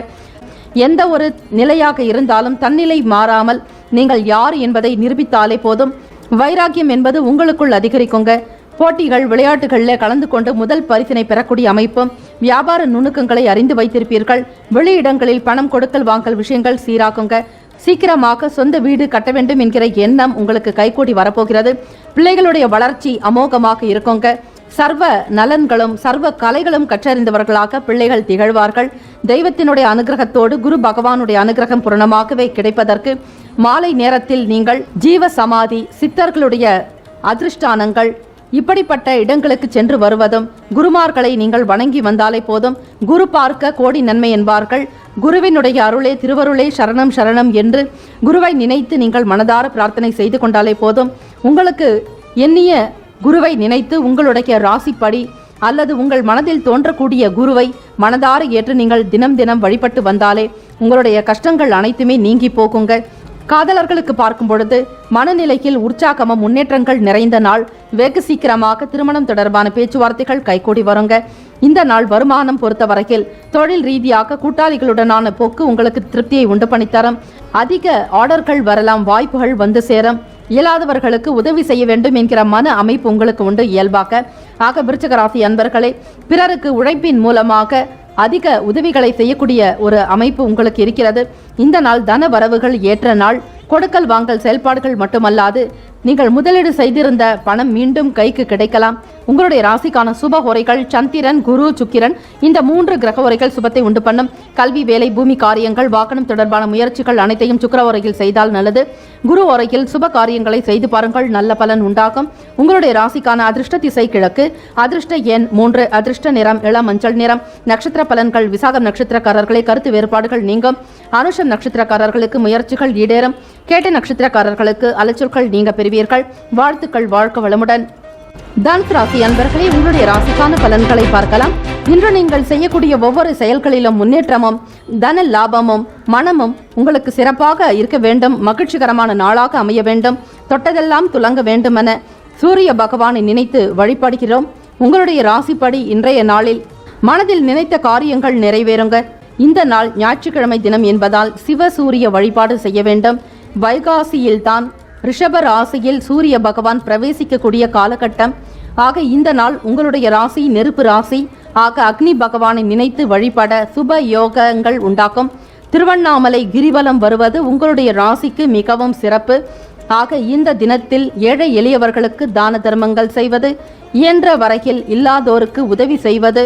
எந்த ஒரு நிலையாக இருந்தாலும் தன்னிலை மாறாமல் நீங்கள் யார் என்பதை நிரூபித்தாலே போதும். வைராக்கியம் என்பது உங்களுக்குள் அதிகரிக்குங்க. போட்டிகள், விளையாட்டுகளில் கலந்து கொண்டு முதல் பரிசினை பெறக்கூடிய அமைப்பும். வியாபார நுணுக்கங்களை அறிந்து வைத்திருப்பீர்கள். வெளியிடங்களில் பணம் கொடுக்கல் வாங்கல் விஷயங்கள் சீராக்குங்க. சீக்கிரமாக சொந்த வீடு கட்ட வேண்டும் என்கிற எண்ணம் உங்களுக்கு கைகூடி வரப்போகிறது. பிள்ளைகளுடைய வளர்ச்சி அமோகமாக இருக்குங்க. சர்வ நலன்களும் சர்வ கலைகளும் கற்றறிந்தவர்களாக பிள்ளைகள் திகழ்வார்கள். தெய்வத்தினுடைய அனுகிரகத்தோடு குரு பகவானுடைய அனுகிரகம் பூரணமாகவே கிடைப்பதற்கு மாலை நேரத்தில் நீங்கள் ஜீவ சமாதி, சித்தர்களுடைய அதிர்ஷ்டானங்கள் இப்படிப்பட்ட இடங்களுக்கு சென்று வருவதும், குருமார்களை நீங்கள் வணங்கி வந்தாலே போதும். குரு பார்க்க கோடி நன்மை என்பார்கள். குருவினுடைய அருளே திருவருளே சரணம் சரணம் என்று குருவை நினைத்து நீங்கள் மனதார பிரார்த்தனை செய்து கொண்டாலே போதும். உங்களுக்கு எண்ணிய குருவை நினைத்து உங்களுடைய ராசிப்படி அல்லது உங்கள் மனதில் தோன்றக்கூடிய குருவை மனதார ஏற்று நீங்கள் தினம் தினம் வழிபட்டு வந்தாலே உங்களுடைய கஷ்டங்கள் அனைத்துமே நீங்கி போகுங்க. காதலர்களுக்கு பார்க்கும் பொழுது மனநிலையில் உற்சாகமும் முன்னேற்றங்கள் நிறைந்த நாள். வெகு சீக்கிரமாக திருமணம் தொடர்பான பேச்சுவார்த்தைகள் கைகூடி வருங்க. இந்த நாள் வருமானம் பொறுத்தவரையில் தொழில் ரீதியாக கூட்டாளிகளுடனான போக்கு உங்களுக்கு திருப்தியை உண்டு பண்ணித்தரும். அதிக ஆர்டர்கள் வரலாம். வாய்ப்புகள் வந்து சேரும். இயலாதவர்களுக்கு உதவி செய்ய வேண்டும் என்கிற மன அமைப்பு உங்களுக்கு உண்டு இயல்பாக. ஆக விருச்சிக ராசி அன்பர்களே, பிறருக்கு உழைப்பின் மூலமாக அதிக உதவிகளை செய்யக்கூடிய ஒரு அமைப்பு உங்களுக்கு இருக்கிறது. இந்த நாள் தன வரவுகள் ஏற்ற நாள். கொடுக்கல் வாங்கல் செயல்பாடுகள் மட்டுமல்லாது நீங்கள் முதலீடு செய்திருந்த பணம் மீண்டும் கைக்கு கிடைக்கலாம். உங்களுடைய ராசிக்கான சுப உரைகள் சந்திரன், குரு, சுக்கிரன் இந்த 3 கிரக உரைகள் சுபத்தை உண்டு பண்ணும். கல்வி, வேலை, பூமி காரியங்கள், வாகனம் தொடர்பான முயற்சிகள் அனைத்தையும் சுக்கிர உரையில் செய்தால் நல்லது. குரு உரையில் சுப காரியங்களை செய்து பாருங்கள், நல்ல பலன் உண்டாகும். உங்களுடைய ராசிக்கான அதிர்ஷ்ட திசை கிழக்கு, அதிர்ஷ்ட எண் 3, அதிர்ஷ்ட நிறம் இளம் மஞ்சள் நிறம். நட்சத்திர பலன்கள்: விசாகம் நட்சத்திரக்காரர்களை கருத்து வேறுபாடுகள் நீங்கும். அனுஷம் நட்சத்திரக்காரர்களுக்கு முயற்சிகள் ஈடேறும். கேட்ட நட்சத்திரக்காரர்களுக்கு அலைச்சல்கள் நீங்க பெறுவீர்கள். வாழ்த்துக்கள், வாழ்க்க வளமுடன். தனுசு ராசி அன்பர்களே, உங்களுடைய ராசிக்கான பலன்களை பார்க்கலாம். இன்று நீங்கள் செய்யக்கூடிய ஒவ்வொரு செயல்களிலும் முன்னேற்றமும் தன லாபமும் மனமும் உங்களுக்கு சிறப்பாக இருக்க வேண்டும். மகிழ்ச்சிகரமான நாளாக அமைய வேண்டும். தொட்டதெல்லாம் துலங்க வேண்டுமென சூரிய பகவானை நினைத்து வழிபடுகிறோம். உங்களுடைய ராசிப்படி இன்றைய நாளில் மனதில் நினைத்த காரியங்கள் நிறைவேறுங்க. இந்த நாள் ஞாயிற்றுக்கிழமை தினம் என்பதால் சிவசூரிய வழிபாடு செய்ய வேண்டும். வைகாசியில்தான் ரிஷப ராசியில் சூரிய பகவான் பிரவேசிக்கக்கூடிய காலகட்டம். ஆக இந்த நாள் உங்களுடைய ராசி நெருப்பு ராசி. ஆக அக்னி பகவானை நினைத்து வழிபட சுப யோகங்கள் உண்டாக்கும். திருவண்ணாமலை கிரிவலம் வருவது உங்களுடைய ராசிக்கு மிகவும் சிறப்பு. ஆக இந்த தினத்தில் ஏழை எளியவர்களுக்கு தான தர்மங்கள் செய்வது, இயன்ற வரையில் இல்லாதோருக்கு உதவி செய்வது,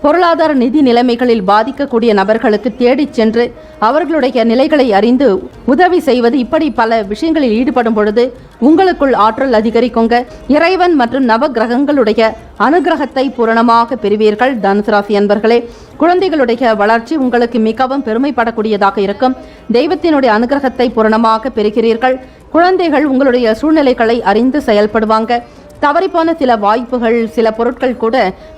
பொருளாதார நிதி நிலைமைகளில் பாதிக்கக்கூடிய நபர்களுக்கு தேடிச் சென்று அவர்களுடைய நிலைகளை அறிந்து உதவி செய்வது, இப்படி பல விஷயங்களில் ஈடுபடும் பொழுது உங்களுக்குள் ஆற்றல் அதிகரிக்குங்க. இறைவன் மற்றும் நவ கிரகங்களுடைய அனுகிரகத்தை பூரணமாக பெறுவீர்கள். தனுசு ராசி அன்பர்களே, குழந்தைகளுடைய வளர்ச்சி உங்களுக்கு மிகவும் பெருமைப்படக்கூடியதாக இருக்கும். தெய்வத்தினுடைய அனுகிரகத்தை பூரணமாக பெறுகிறீர்கள். குழந்தைகள் உங்களுடைய சூழ்நிலைகளை அறிந்து செயல்படுவாங்க. தவறிப்போன சில வாய்ப்புகள், சில பொருட்கள் கூட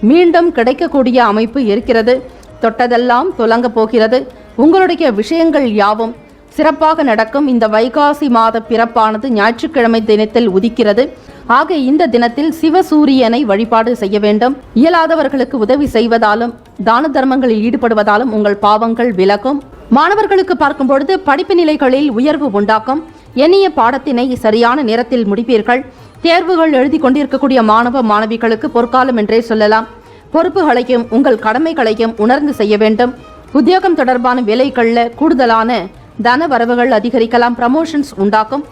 மீண்டும் கிடைக்கக்கூடிய அமைப்பு இருக்கிறது. தொட்டதெல்லாம் துலங்க போகிறது. உங்களுடைய விஷயங்கள் யாவும் சிறப்பாக நடக்கும். இந்த வைகாசி மாத பிறப்பானது ஞாயிற்றுக்கிழமை தினத்தில் உதிக்கிறது. ஆக இந்த தினத்தில் சிவசூரியனை வழிபாடு செய்ய வேண்டும். இயலாதவர்களுக்கு உதவி செய்வதாலும் தான தர்மங்களில் ஈடுபடுவதாலும் உங்கள் பாவங்கள் விலகும். மாணவர்களுக்கு பார்க்கும் பொழுது படிப்பு நிலைகளில் உயர்வு உண்டாக்கும். எண்ணிய பாடத்தினை சரியான நேரத்தில் முடிப்பீர்கள். தேர்வுகள் எழுதி கொண்டிருக்கக்கூடிய மாணவ மாணவிகளுக்கு பொற்காலம் என்றே சொல்லலாம். பொறுப்புகளையும் உங்கள் கடமைகளையும் உணர்ந்து செய்ய வேண்டும். உத்தியோகம் தொடர்பான வேலைகளில் கூடுதலான தன வரவுகள் அதிகரிக்கலாம். ப்ரமோஷன்ஸ் உண்டாக்கும்.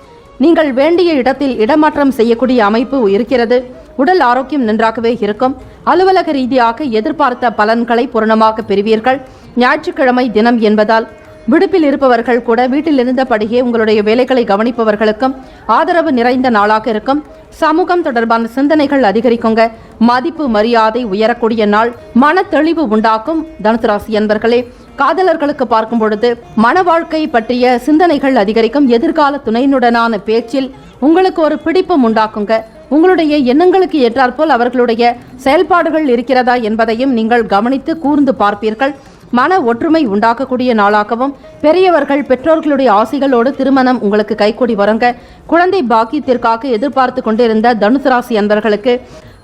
நீங்கள் வேண்டிய இடத்தில் இடமாற்றம் செய்யக்கூடிய அமைப்பு இருக்கிறது. உடல் ஆரோக்கியம் நன்றாகவே இருக்கும். அலுவலக ரீதியாக எதிர்பார்த்த பலன்களை பூரணமாக பெறுவீர்கள். ஞாயிற்றுக்கிழமை தினம் என்பதால் விடுப்பில் இருப்பவர்கள் கூட வீட்டில் இருந்தபடியே உங்களுடைய வேலைகளை கவனிப்பவர்களுக்கும் ஆதரவு நிறைந்த நாளாக இருக்கும். சமூகம் தொடர்பான சிந்தனைகள் அதிகரிக்குங்க. மதிப்பு மரியாதை உயரக்கூடிய நாள். மன தெளிவு உண்டாக்கும். தனுசு ராசி அன்பர்களே, காதலர்களுக்கு பார்க்கும் பொழுது மன வாழ்க்கை பற்றிய சிந்தனைகள் அதிகரிக்கும். எதிர்கால துணையினுடனான பேச்சில் உங்களுக்கு ஒரு பிடிப்பும் உண்டாக்குங்க. உங்களுடைய எண்ணங்களுக்கு ஏற்றாற்போல் அவர்களுடைய செயல்பாடுகள் இருக்கிறதா என்பதையும் நீங்கள் கவனித்து கூர்ந்து பார்ப்பீர்கள். மன ஒற்றுமை உண்டாக்கக்கூடிய நாளாகவும், பெரியவர்கள் பெற்றோர்களுடைய ஆசைகளோடு திருமணம் உங்களுக்கு கைகூடி வருங்க. குழந்தை பாக்கியத்திற்காக எதிர்பார்த்து கொண்டிருந்த தனுசு ராசி அன்பர்களுக்கு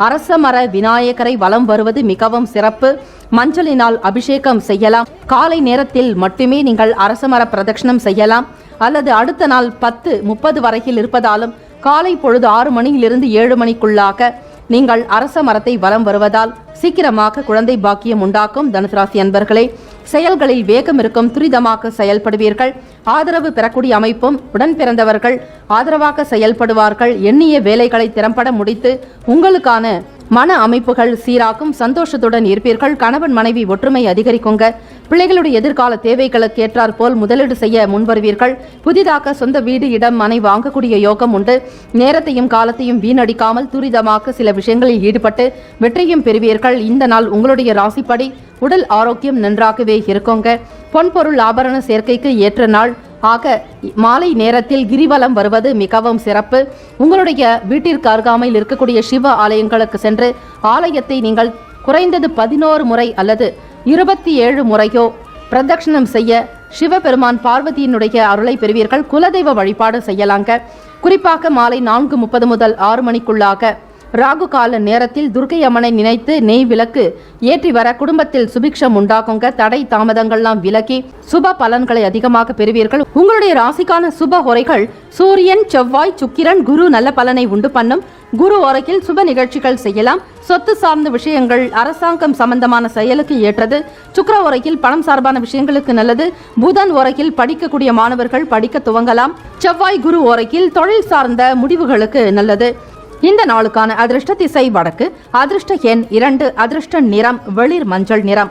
அரசமர விநாயகரை வலம் வருவது மிகவும் சிறப்பு. மஞ்சளினால் அபிஷேகம் செய்யலாம். காலை நேரத்தில் மட்டுமே நீங்கள் அரசமர பிரதட்சணம் செய்யலாம். அல்லது அடுத்த நாள் 10:30 வரையில் இருப்பதாலும் காலை பொழுது 6 மணியிலிருந்து 7 மணிக்குள்ளாக நீங்கள் அரச மரத்தை வலம் வருவதால் சீக்கிரமாக குழந்தை பாக்கியம் உண்டாக்கும். தனுசு ராசி அன்பர்களே, செயல்களில் வேகம் இருக்கும். துரிதமாக செயல்படுவீர்கள். ஆதரவு பெறக்கூடிய அமைப்பும். உடன் பிறந்தவர்கள் ஆதரவாக செயல்படுவார்கள். எண்ணிய வேலைகளை திறம்பட முடித்து உங்களுக்கான மன அமைப்புகள் சீராக்கும். சந்தோஷத்துடன் இருப்பீர்கள். கணவன் மனைவி ஒற்றுமை அதிகரிக்குங்க. பிள்ளைகளுடைய எதிர்கால தேவைகளுக்கு ஏற்றாற் போல் முதலீடு செய்ய முன்வருவீர்கள். புதிதாக சொந்த வீடு, இடம், மனை வாங்கக்கூடிய யோகம் உண்டு. நேரத்தையும் காலத்தையும் வீணடிக்காமல் துரிதமாக சில விஷயங்களில் ஈடுபட்டு வெற்றியும் பெறுவீர்கள். இந்த நாள் உங்களுடைய ராசிப்படி உடல் ஆரோக்கியம் நன்றாகவே இருக்குங்க. பொன்பொருள் ஆபரண சேர்க்கைக்கு ஏற்ற நாள். ஆக மாலை நேரத்தில் கிரிவலம் வருவது மிகவும் சிறப்பு. உங்களுடைய வீட்டிற்கு அருகாமையில் இருக்கக்கூடிய சிவ ஆலயங்களுக்கு சென்று ஆலயத்தை நீங்கள் குறைந்தது 11 முறை அல்லது 27 முறையோ பிரதட்சணம் செய்ய சிவபெருமான் பார்வதியினுடைய அருளை பெறுவீர்கள். குலதெய்வ வழிபாடு செய்யலாங்க. குறிப்பாக மாலை 4:30 முதல் 6 மணிக்குள்ளாக ராகு கால நேரத்தில் துர்க்கை அம்மனை நினைத்து நெய் விளக்கு ஏற்றி வர குடும்பத்தில் சுபிக்ஷம் உண்டாகுங்க. தடை தாமதங்கள்லாம் விலக்கி சுப பலன்களை அதிகமாக பெறுவீர்கள். உங்களுடைய ராசிக்கான சுப ஹோரைகள் சூரியன், செவ்வாய், சுக்கிரன், குரு நல்ல பலனை உண்டு பண்ணும். குரு ஓரையில் சுப நிகழ்ச்சிகள் செய்யலாம். சொத்து சார்ந்த விஷயங்கள், அரசாங்கம் சம்பந்தமான செயலுக்கு ஏற்றது. சுக்கிர ஓரையில் பணம் சார்பான விஷயங்களுக்கு நல்லது. புதன் ஓரையில் படிக்கக்கூடிய மாணவர்கள் படிக்க துவங்கலாம். செவ்வாய், குரு ஓரையில் தொழில் சார்ந்த முடிவுகளுக்கு நல்லது. இந்த நாளுக்கான அதிர்ஷ்ட திசை வடக்கு, அதிர்ஷ்ட எண் 2, அதிர்ஷ்ட நிறம் வெளிர் மஞ்சள் நிறம்.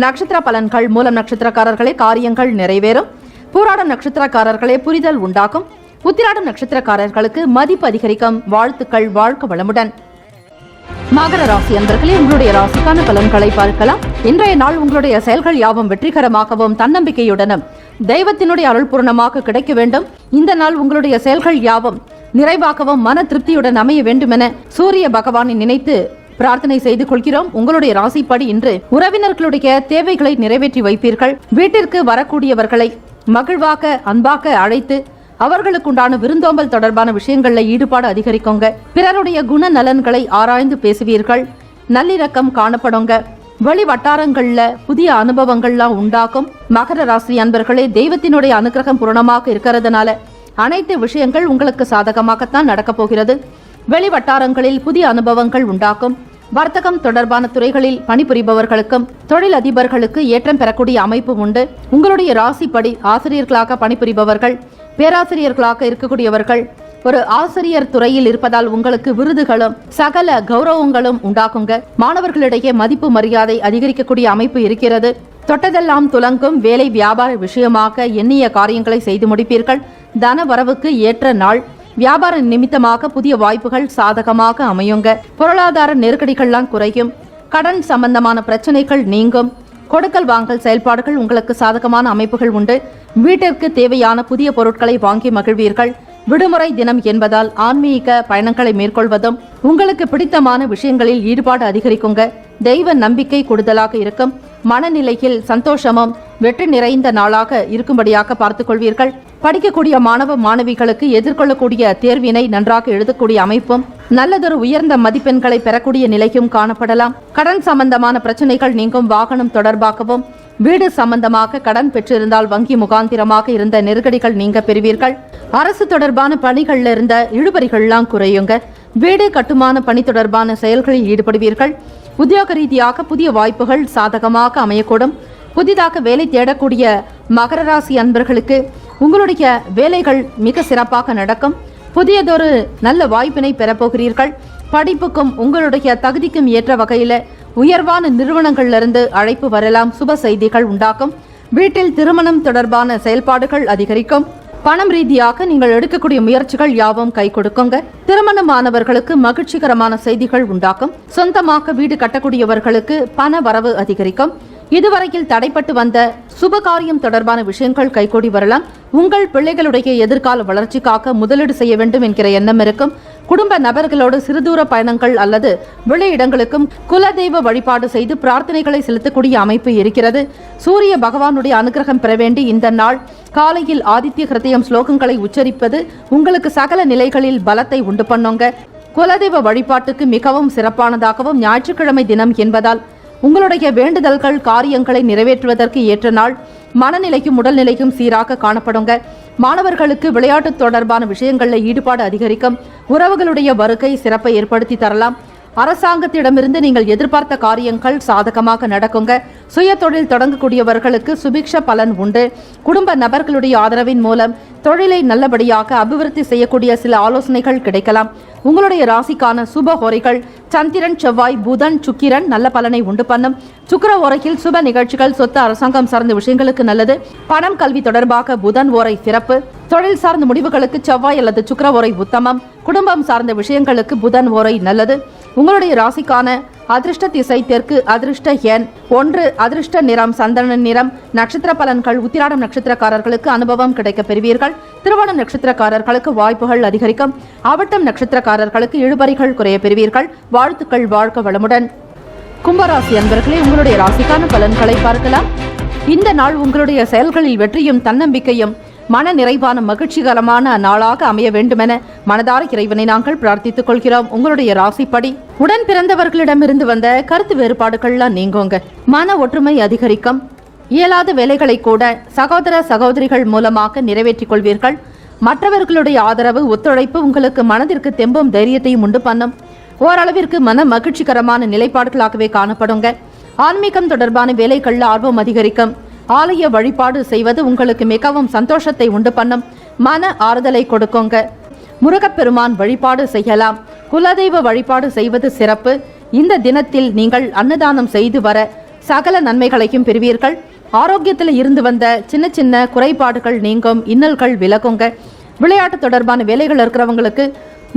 நட்சத்திர பலன்கள். மூலம் நட்சத்திரக்காரர்களே காரியங்கள் நிறைவேறும். பூராடம் நட்சத்திரக்காரர்களே புரிதல் உண்டாகும். உத்திராடம் நட்சத்திரக்காரர்களுக்கு மதிப்பு அதிகரிக்கும். வாழ்த்துக்கள், வாழ்க வளமுடன். மகர ராசி அன்பர்களே, உங்களுடைய ராசிக்கான பலன்களை பார்க்கலாம். இன்றைய நாள் உங்களுடைய செயல்கள் யாவும் வெற்றிகரமாகவும் தன்னம்பிக்கையுடனும் தெய்வத்தினுடைய அருள் பூர்ணமாக கிடைக்க வேண்டும். இந்த நாள் உங்களுடைய செயல்கள் யாவும் நிறைவாகவும் மன திருப்தியுடன் அமைய வேண்டுமென சூரிய பகவானை நினைத்து பிரார்த்தனை செய்து கொள்கிறோம். உங்களுடைய ராசிப்படி இன்று உறவினர்களுடைய தேவைகளை நிறைவேற்றி வைப்பீர்கள். வீட்டிற்கு வரக்கூடியவர்களை மகிழ்வாக அன்பாக அழைத்து அவர்களுக்குண்டான விருந்தோம்பல் தொடர்பான விஷயங்களில் ஈடுபாடு அதிகரிக்குங்க. பிறருடைய குண நலன்களை ஆராய்ந்து பேசுவீர்கள். நல்லிணக்கம் காணப்படுங்க. வெளி வட்டாரங்கள்ல புதிய அனுபவங்கள்லாம் உண்டாக்கும். மகர ராசி அன்பர்களே, தெய்வத்தினுடைய அனுகிரகம் பூரணமாக இருக்கிறதுனால அனைத்து விஷயங்கள் உங்களுக்கு சாதகமாகத்தான் நடக்க போகிறது. வெளி வட்டாரங்களில் புதிய அனுபவங்கள் உண்டாக்கும். வர்த்தகம் தொடர்பான துறைகளில் பணிபுரிபவர்களுக்கும் தொழில் அதிபர்களுக்கு ஏற்றம் பெறக்கூடிய அமைப்பு உண்டு. உங்களுடைய ராசிப்படி ஆசிரியர்களாக பணிபுரிபவர்கள், பேராசிரியர்களாக இருக்கக்கூடியவர்கள் ஒரு ஆசிரியர் துறையில் இருப்பதால் உங்களுக்கு விருதுகளும் சகல கௌரவங்களும் உண்டாக்குங்க. மாணவர்களிடையே மதிப்பு மரியாதை அதிகரிக்கக்கூடிய அமைப்பு இருக்கிறது. தொட்டதெல்லாம் துலங்கும். வேலை வியாபார விஷயமாக எண்ணிய காரியங்களை செய்து முடிப்பீர்கள். தன வரவுக்கு ஏற்ற நாள். வியாபார நிமித்தமாக புதிய வாய்ப்புகள் சாதகமாக அமையுங்க. பொருளாதார நெருக்கடிகள்லாம் குறையும். கடன் சம்பந்தமான பிரச்சனைகள் நீங்கும். கொடுக்கல் வாங்கல் செயல்பாடுகள் உங்களுக்கு சாதகமான அமைப்புகள் உண்டு. வீட்டிற்கு தேவையான புதிய பொருட்களை வாங்கி மகிழ்வீர்கள். விடுமுறை தினம் என்பதால் ஆன்மீக பயணங்களை மேற்கொள்வதும் உங்களுக்கு பிடித்தமான விஷயங்களில் ஈடுபாடு அதிகரிக்குங்க. தெய்வ நம்பிக்கை கூடுதலாக இருக்கும். மனநிலையில் சந்தோஷமும் வெற்றி நிறைந்த நாளாக இருக்கும்படியாக பார்த்துக் கொள்வீர்கள். படிக்கக்கூடிய மாணவ மாணவிகளுக்கு எதிர்கொள்ளக்கூடிய தேர்வினை நன்றாக எழுதக்கூடிய அமைப்பும் நல்லதொரு உயர்ந்த மதிப்பெண்களை பெறக்கூடிய நிலையும் காணப்படலாம். கடன் சம்பந்தமான பிரச்சனைகள் நீங்கும். வாகனம் தொடர்பாகவும் வீடு சம்பந்தமாக கடன் பெற்றிருந்தால் வங்கி முகாந்திரமாக இருந்த நெருக்கடிகள் நீங்க பெறுவீர்கள். அரசு தொடர்பான பணிகள்ல இருந்த இழுபறிகள்லாம் குறையுங்க. வீடு கட்டுமான பணி தொடர்பான செயல்களில் ஈடுபடுவீர்கள். உத்தியோக ரீதியாக புதிய வாய்ப்புகள் சாதகமாக அமையக்கூடும். புதிதாக வேலை தேடக்கூடிய மகர ராசி அன்பர்களுக்கு உங்களுடைய வேலைகள் மிக சிறப்பாக நடக்கும். புதியதொரு நல்ல வாய்ப்பினை பெறப்போகிறீர்கள். படிப்புக்கும் உங்களுடைய தகுதிக்கும் ஏற்ற வகையில உயர்வான நிறுவனங்களிலிருந்து அழைப்பு வரலாம். சுப செய்திகள் உண்டாக்கும். வீட்டில் திருமணம் தொடர்பான செயல்பாடுகள் அதிகரிக்கும். பணம் ரீதியாக நீங்கள் எடுக்கக்கூடிய முயற்சிகள் யாவும் கை கொடுக்குங்க. திருமணமானவர்களுக்கு மகிழ்ச்சிகரமான செய்திகள் உண்டாக்கும். சொந்தமாக வீடு கட்டக்கூடியவர்களுக்கு பண வரவு அதிகரிக்கும். இதுவரையில் தடைப்பட்டு வந்த சுபகாரியம் தொடர்பான விஷயங்கள் கைகூடி வரலாம். உங்கள் பிள்ளைகளுடைய எதிர்கால வளர்ச்சிக்காக முதலீடு செய்ய வேண்டும் என்கிற எண்ணம் இருக்கும். குடும்ப நபர்களோடு சிறுதூர பயணங்கள் அல்லது வெளியிடங்களுக்கும் குலதெய்வ வழிபாடு செய்து பிரார்த்தனைகளை செலுத்தக்கூடிய அமைப்பு இருக்கிறது. சூரிய பகவானுடைய அனுகிரகம் பெற வேண்டி இந்த நாள் காலையில் ஆதித்ய ஹிருதயம் ஸ்லோகங்களை உச்சரிப்பது உங்களுக்கு சகல நிலைகளில் பலத்தை உண்டு பண்ணுங்க. குலதெய்வ வழிபாட்டுக்கு மிகவும் சிறப்பானதாகவும் ஞாயிற்றுக்கிழமை தினம் என்பதால் உங்களுடைய வேண்டுதல்கள் காரியங்களை நிறைவேற்றுவதற்கு ஏற்ற நாள். மனநிலைக்கும் உடல்நிலைக்கும் சீராக காணப்படுங்க. மாணவர்களுக்கு விளையாட்டு தொடர்பான விஷயங்களில் ஈடுபாடு அதிகரிக்கும். உறவுகளுடைய வருகை சிறப்பை ஏற்படுத்தி தரலாம். அரசாங்கத்திடமிருந்து நீங்கள் எதிர்பார்த்த காரியங்கள் சாதகமாக நடக்குங்க. சுய தொழில் தொடங்கக்கூடியவர்களுக்கு சுபிக்ஷ பலன் உண்டு. குடும்ப நபர்களுடைய ஆதரவின் மூலம் தொழிலை நல்லபடியாக அபிவிருத்தி செய்யக்கூடிய சில ஆலோசனைகள் கிடைக்கலாம். உங்களுடைய ராசிக்கான சுப ஹோரைகள் சந்திரன், செவ்வாய், புதன், சுக்கிரன் நல்ல பலனை உண்டு பண்ணும். சுக்கிர ஓரையில் சுப நிகழ்ச்சிகள், சொத்து, அரசாங்கம் சார்ந்த விஷயங்களுக்கு நல்லது. பணம், கல்வி தொடர்பாக புதன் ஓரை சிறப்பு. தொழில் சார்ந்த முடிவுகளுக்கு செவ்வாய் அல்லது சுக்கிர ஓரை உத்தமம். குடும்பம் சார்ந்த விஷயங்களுக்கு புதன் ஓரை நல்லது. உங்களுடைய ராசிக்கான அதிர்ஷ்ட திசை தெற்கு, அதிர்ஷ்ட எண் 1, அதிர்ஷ்ட நிறம் சந்தன நிறம். நட்சத்திர பலன்கள். உத்திராடம் நட்சத்திரக்காரர்களுக்கு அனுபவம் கிடைக்க பெறுவீர்கள். திருவோணம் நட்சத்திரக்காரர்களுக்கு வாய்ப்புகள் அதிகரிக்கும். அவிட்டம் நட்சத்திரக்காரர்களுக்கு இழுபறிகள் குறைய பெறுவீர்கள். வாழ்த்துக்கள், வாழ்க வளமுடன். கும்பராசி அன்பர்களே, உங்களுடைய ராசிக்கான பலன்களை பார்க்கலாம். இந்த நாள் உங்களுடைய செயல்களில் வெற்றியும் தன்னம்பிக்கையும் மன நிறைவான மகிழ்ச்சிகரமான நாளாக அமைய வேண்டுமென மனதார இறைவனை நாங்கள் பிரார்த்தித்துக் கொள்கிறோம். உங்களுடைய ராசிப்படி உடன் பிறந்தவர்களிடமிருந்து வந்த கருத்து வேறுபாடுகள்லாம் நீங்குங்க. மன ஒற்றுமை அதிகரிக்கும். இயலாத வேலைகளை கூட சகோதர சகோதரிகள் மூலமாக நிறைவேற்றிக் கொள்வீர்கள். மற்றவர்களுடைய ஆதரவு ஒத்துழைப்பு உங்களுக்கு மனதிற்கு தெம்பும் தைரியத்தையும் உண்டு பண்ணும். ஓரளவிற்கு மன மகிழ்ச்சிகரமான நிலைப்பாடுகளாகவே காணப்படுங்க. ஆன்மீகம் தொடர்பான வேலைகளில் ஆர்வம் அதிகரிக்கும். ஆலய வழிபாடு செய்வது உங்களுக்கு மிகவும் சந்தோஷத்தை உண்டு பண்ணும். மன ஆறுதலை கொடுக்குங்க. முருகப்பெருமான் வழிபாடு செய்யலாம். குலதெய்வ வழிபாடு செய்வது சிறப்பு. இந்த தினத்தில் நீங்கள் அன்னதானம் செய்து வர சகல நன்மைகளையும் பெறுவீர்கள். ஆரோக்கியத்தில் இருந்து வந்த சின்ன சின்ன குறைபாடுகள் நீங்கும். இன்னல்கள் விலகுங்க. விளையாட்டு தொடர்பான வேலைகள் இருக்கிறவங்களுக்கு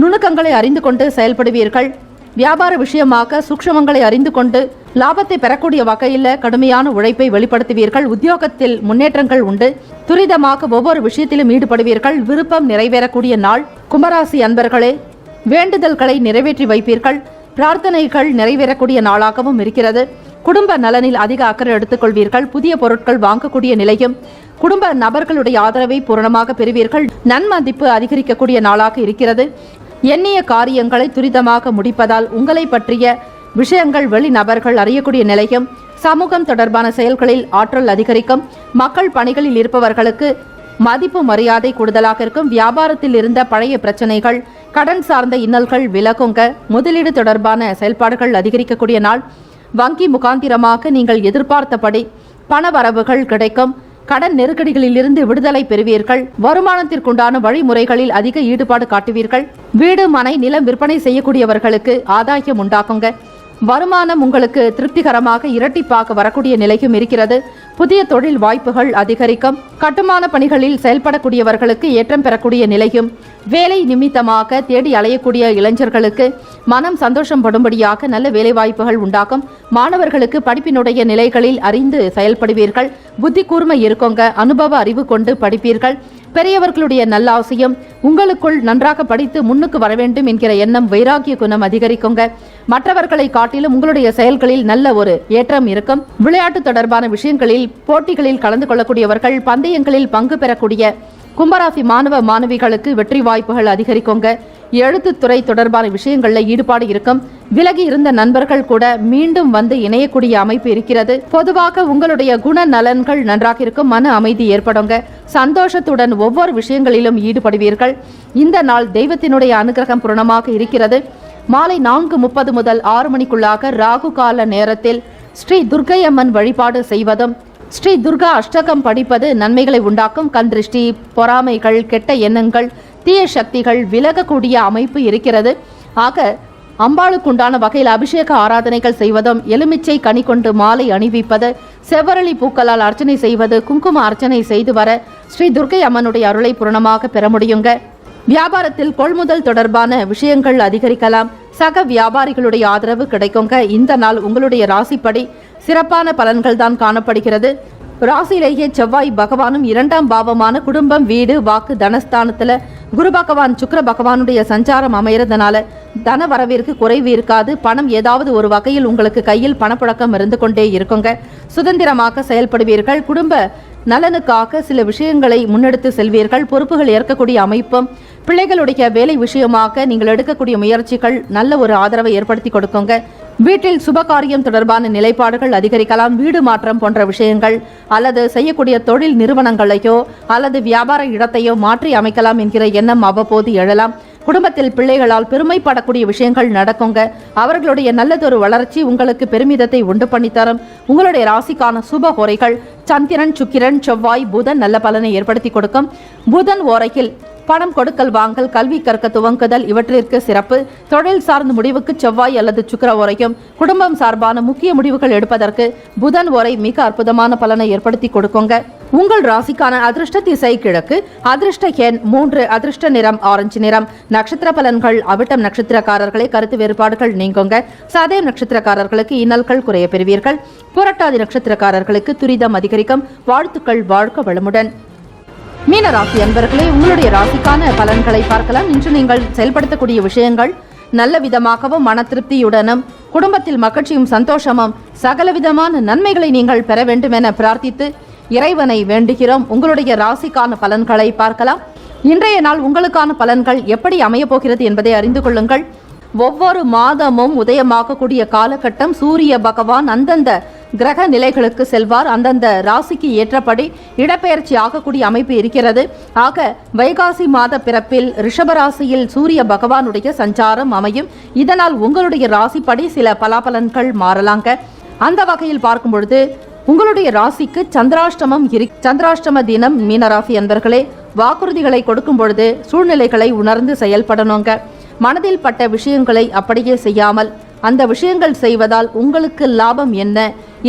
நுணுக்கங்களை அறிந்து கொண்டு செயல்படுவீர்கள். வியாபார விஷயமாக சூக்ஷ்மங்களை அறிந்து கொண்டு லாபத்தை பெறக்கூடிய வகையில் கடுமையான உழைப்பை வெளிப்படுத்துவீர்கள். உத்தியோகத்தில் முன்னேற்றங்கள் உண்டு. துரிதமாக ஒவ்வொரு விஷயத்திலும் ஈடுபடுவீர்கள். விருப்பம் நிறைவேறக்கூடிய நாள். கும்பராசி அன்பர்களே, வேண்டுதல்களை நிறைவேற்றி வைப்பீர்கள். பிரார்த்தனைகள் நிறைவேறக்கூடிய நாளாகவும் இருக்கிறது. குடும்ப நலனில் அதிக அக்கறை எடுத்துக்கொள்வீர்கள். புதிய பொருட்கள் வாங்கக்கூடிய நிலையும் குடும்ப நபர்களுடைய ஆதரவை பூரணமாக பெறுவீர்கள். நன்மதிப்பு அதிகரிக்கக்கூடிய நாளாக இருக்கிறது. எண்ணிய காரியங்களை துரிதமாக முடிப்பதால் உங்களை பற்றிய விஷயங்கள் வெளிநபர்கள் அறியக்கூடிய நிலையும் சமூகம் தொடர்பான செயல்களில் ஆற்றல் அதிகரிக்கும். மக்கள் பணிகளில் இருப்பவர்களுக்கு மதிப்பு மரியாதை கூடுதலாக இருக்கும். வியாபாரத்தில் இருந்த பழைய பிரச்சனைகள், கடன் சார்ந்த இன்னல்கள் விலகுங்க. முதலீடு தொடர்பான செயல்பாடுகள் அதிகரிக்கக்கூடிய நாள். வங்கி முகாந்திரமாக நீங்கள் எதிர்பார்த்தபடி பண வரவுகள் கிடைக்கும். கடன் நெருக்கடிகளிலிருந்து விடுதலை பெறுவீர்கள். வருமானத்திற்குண்டான வழிமுறைகளில் அதிக ஈடுபாடு காட்டுவீர்கள். வீடு, மனை, நிலம் விற்பனை செய்யக்கூடியவர்களுக்கு ஆதாயம் உண்டாக்குங்க. வருமானம் உங்களுக்கு திருப்திகரமாக இரட்டிப்பாக வரக்கூடிய நிலையும் இருக்கிறது. புதிய தொழில் வாய்ப்புகள் அதிகரிக்கும். கட்டுமான பணிகளில் செயல்படக்கூடியவர்களுக்கு ஏற்றம் பெறக்கூடிய நிலையும், வேலை நிமித்தமாக தேடி அலையக்கூடிய இளைஞர்களுக்கு மனம் சந்தோஷம் படும்படியாக நல்ல வேலை வாய்ப்புகள் உண்டாகும். மாணவர்களுக்கு படிப்பினுடைய நிலைகளில் அறிந்து செயல்படுவீர்கள். புத்தி கூர்மை இருக்குங்க. அனுபவ அறிவு கொண்டு படிப்பீர்கள். பெரியவர்களுடைய நல்லாசையும் உங்களுக்குள் நன்றாக படித்து முன்னுக்கு வர வேண்டும் என்கிற எண்ணம், வைராகிய குணம் அதிகரிக்குங்க. மற்றவர்களை காட்டிலும் உங்களுடைய செயல்களில் நல்ல ஒரு ஏற்றம் இருக்கும். விளையாட்டு தொடர்பான விஷயங்களில் போட்டிகளில் கலந்து கொள்ளக்கூடியவர்கள், பந்தயங்களில் பங்கு பெறக்கூடிய கும்பராசி மாணவ மாணவிகளுக்கு வெற்றி வாய்ப்புகள் அதிகரிக்குங்க. எழுத்துத்துறை தொடர்பான விஷயங்களில் ஈடுபாடு இருக்கும். விலகி இருந்த நண்பர்கள் கூட மீண்டும் வந்து இணையக்கூடிய அமைப்பு இருக்கிறது. பொதுவாக உங்களுடைய குண நலன்கள் நன்றாக இருக்கும். மன அமைதி ஏற்படுங்க. சந்தோஷத்துடன் ஒவ்வொரு விஷயங்களிலும் ஈடுபடுவீர்கள். இந்த நாள் தெய்வத்தினுடைய அனுகிரகம் பூரணமாக இருக்கிறது. மாலை 4:30 முதல் 6 மணிக்குள்ளாக ராகு கால நேரத்தில் ஸ்ரீ துர்க்கை அம்மன் வழிபாடு செய்வதும் ஸ்ரீ துர்கா அஷ்டகம் படிப்பது நன்மைகளை உண்டாக்கும். கண் திருஷ்டி, பொறாமைகள், கெட்ட எண்ணங்கள், தீய சக்திகள் விலகக்கூடிய அமைப்பு இருக்கிறது. ஆக அம்பாளுக்குண்டான வகையில் அபிஷேக ஆராதனைகள் செய்வதும், எலுமிச்சை கனி கொண்டு மாலை அணிவிப்பது, செவ்வரளி பூக்களால் அர்ச்சனை செய்வது, குங்கும அர்ச்சனை செய்து வர ஸ்ரீ துர்க்கை அம்மனுடைய அருளை பூரணமாக பெற முடியுங்க. வியாபாரத்தில் கொள்முதல் தொடர்பான விஷயங்கள் அதிகரிக்கலாம். சக வியாபாரிகளுடைய ஆதரவு கிடைக்குங்க. இந்த நாள் உங்களுடைய ராசிப்படி சிறப்பான பலன்கள் தான் காணப்படுகிறது. ராசியிலேயே செவ்வாய் பகவானும் 2ஆம் பாவமான குடும்பம், வீடு, வாக்கு, தனஸ்தானத்துல குரு பகவான், சுக்கிர பகவானுடைய சஞ்சாரம் அமையறதுனால தன வரவிற்கு குறைவு இருக்காது. பணம் ஏதாவது ஒரு வகையில் உங்களுக்கு கையில் பணப்புழக்கம் இருந்து கொண்டே இருக்குங்க. சுதந்திரமாக செயல்படுவீர்கள். குடும்ப நலனுக்காக சில விஷயங்களை முன்னெடுத்து செல்வீர்கள். பொறுப்புகள் ஏற்கக்கூடிய அமைப்பும், பிள்ளைகளுடைய வேலை விஷயமாக நீங்கள் எடுக்கக்கூடிய முயற்சிகள் நல்ல ஒரு ஆதரவை ஏற்படுத்தி கொடுக்குங்க. வீட்டில் சுபகாரியம் தொடர்பான நிலைப்பாடுகள் அதிகரிக்கலாம். வீடு மாற்றம் போன்ற விஷயங்கள் அல்லது செய்யக்கூடிய தொழில் நிறுவனங்களையோ அல்லது வியாபார இடத்தையோ மாற்றி அமைக்கலாம் என்கிற எண்ணம் அவ்வப்போது எழலாம். குடும்பத்தில் பிள்ளைகளால் பெருமைப்படக்கூடிய விஷயங்கள் நடக்குங்க. அவர்களுடைய நல்லதொரு வளர்ச்சி உங்களுக்கு பெருமிதத்தை உண்டு பண்ணி தரும். உங்களுடைய ராசிக்கான சுப ஓரைகள் சந்திரன், சுக்கிரன், செவ்வாய், புதன் நல்ல பலனை ஏற்படுத்தி கொடுக்கும். புதன் ஓரையில் பணம் கொடுக்கல் வாங்கல், கல்வி கற்க துவங்குதல் இவற்றிற்கு சிறப்பு. தொழில் சார்ந்த முடிவுக்கு செவ்வாய் அல்லது சுக்கிர ஓரையும், குடும்பம் சார்பான முக்கிய முடிவுகள் எடுப்பதற்கு புதன் ஓரை மிக அற்புதமான பலனை ஏற்படுத்தி கொடுக்குங்க. உங்கள் ராசிக்கான அதிர்ஷ்ட திசை கிழக்கு, அதிர்ஷ்ட எண் 3, அதிர்ஷ்ட நிறம் ஆரஞ்சு நிறம். நட்சத்திர பலன்கள் அவிட்டம் நட்சத்திரக்காரர்களை கருத்து வேறுபாடுகள் நீங்குங்க. சதயம் நட்சத்திரக்காரர்களுக்கு இன்னல்கள் குறைய பெறுவீர்கள். புரட்டாதி நட்சத்திரக்காரர்களுக்கு துரிதம் அதிகரிக்கும். வாழ்த்துக்கள். வாழ்க வளமுடன். மீன ராசி அன்பர்களே, உங்களுடைய ராசிக்கான பலன்களை பார்க்கலாம். இன்று நீங்கள் செயல்படுத்தக்கூடிய விஷயங்கள் நல்ல விதமாகவும் மன திருப்தியுடனும் குடும்பத்தில் மகிழ்ச்சியும் சந்தோஷமும் சகலவிதமான நன்மைகளை நீங்கள் பெற வேண்டும் என பிரார்த்தித்து இறைவனை வேண்டுகிறோம். உங்களுடைய ராசிக்கான பலன்களை பார்க்கலாம். இன்றைய நாள் உங்களுக்கான பலன்கள் எப்படி அமையப் போகிறது என்பதை அறிந்து கொள்ளுங்கள். ஒவ்வொரு மாதமும் உதயமாகக்கூடிய காலகட்டம் சூரிய பகவான் அந்தந்த கிரக நிலைகளுக்கு செல்வார். அந்தந்த ராசிக்கு ஏற்றபடி இடப்பெயர்ச்சி ஆகக்கூடிய அமைப்பு இருக்கிறது. ஆக வைகாசி மாத பிறப்பில் ரிஷபராசியில் சூரிய பகவானுடைய சஞ்சாரம் அமையும். இதனால் உங்களுடைய ராசிப்படி சில பலாபலன்கள் மாறலாங்க. அந்த வகையில் பார்க்கும் பொழுது உங்களுடைய ராசிக்கு சந்திராஷ்டம தினம். மீனராசி அன்பர்களே, வாக்குறுதிகளை கொடுக்கும் பொழுது சூழ்நிலைகளை உணர்ந்து செயல்படணுங்க. மனதில் பட்ட விஷயங்களை அப்படியே செய்யாமல் அந்த விஷயங்கள் செய்வதால் உங்களுக்கு லாபம் என்ன,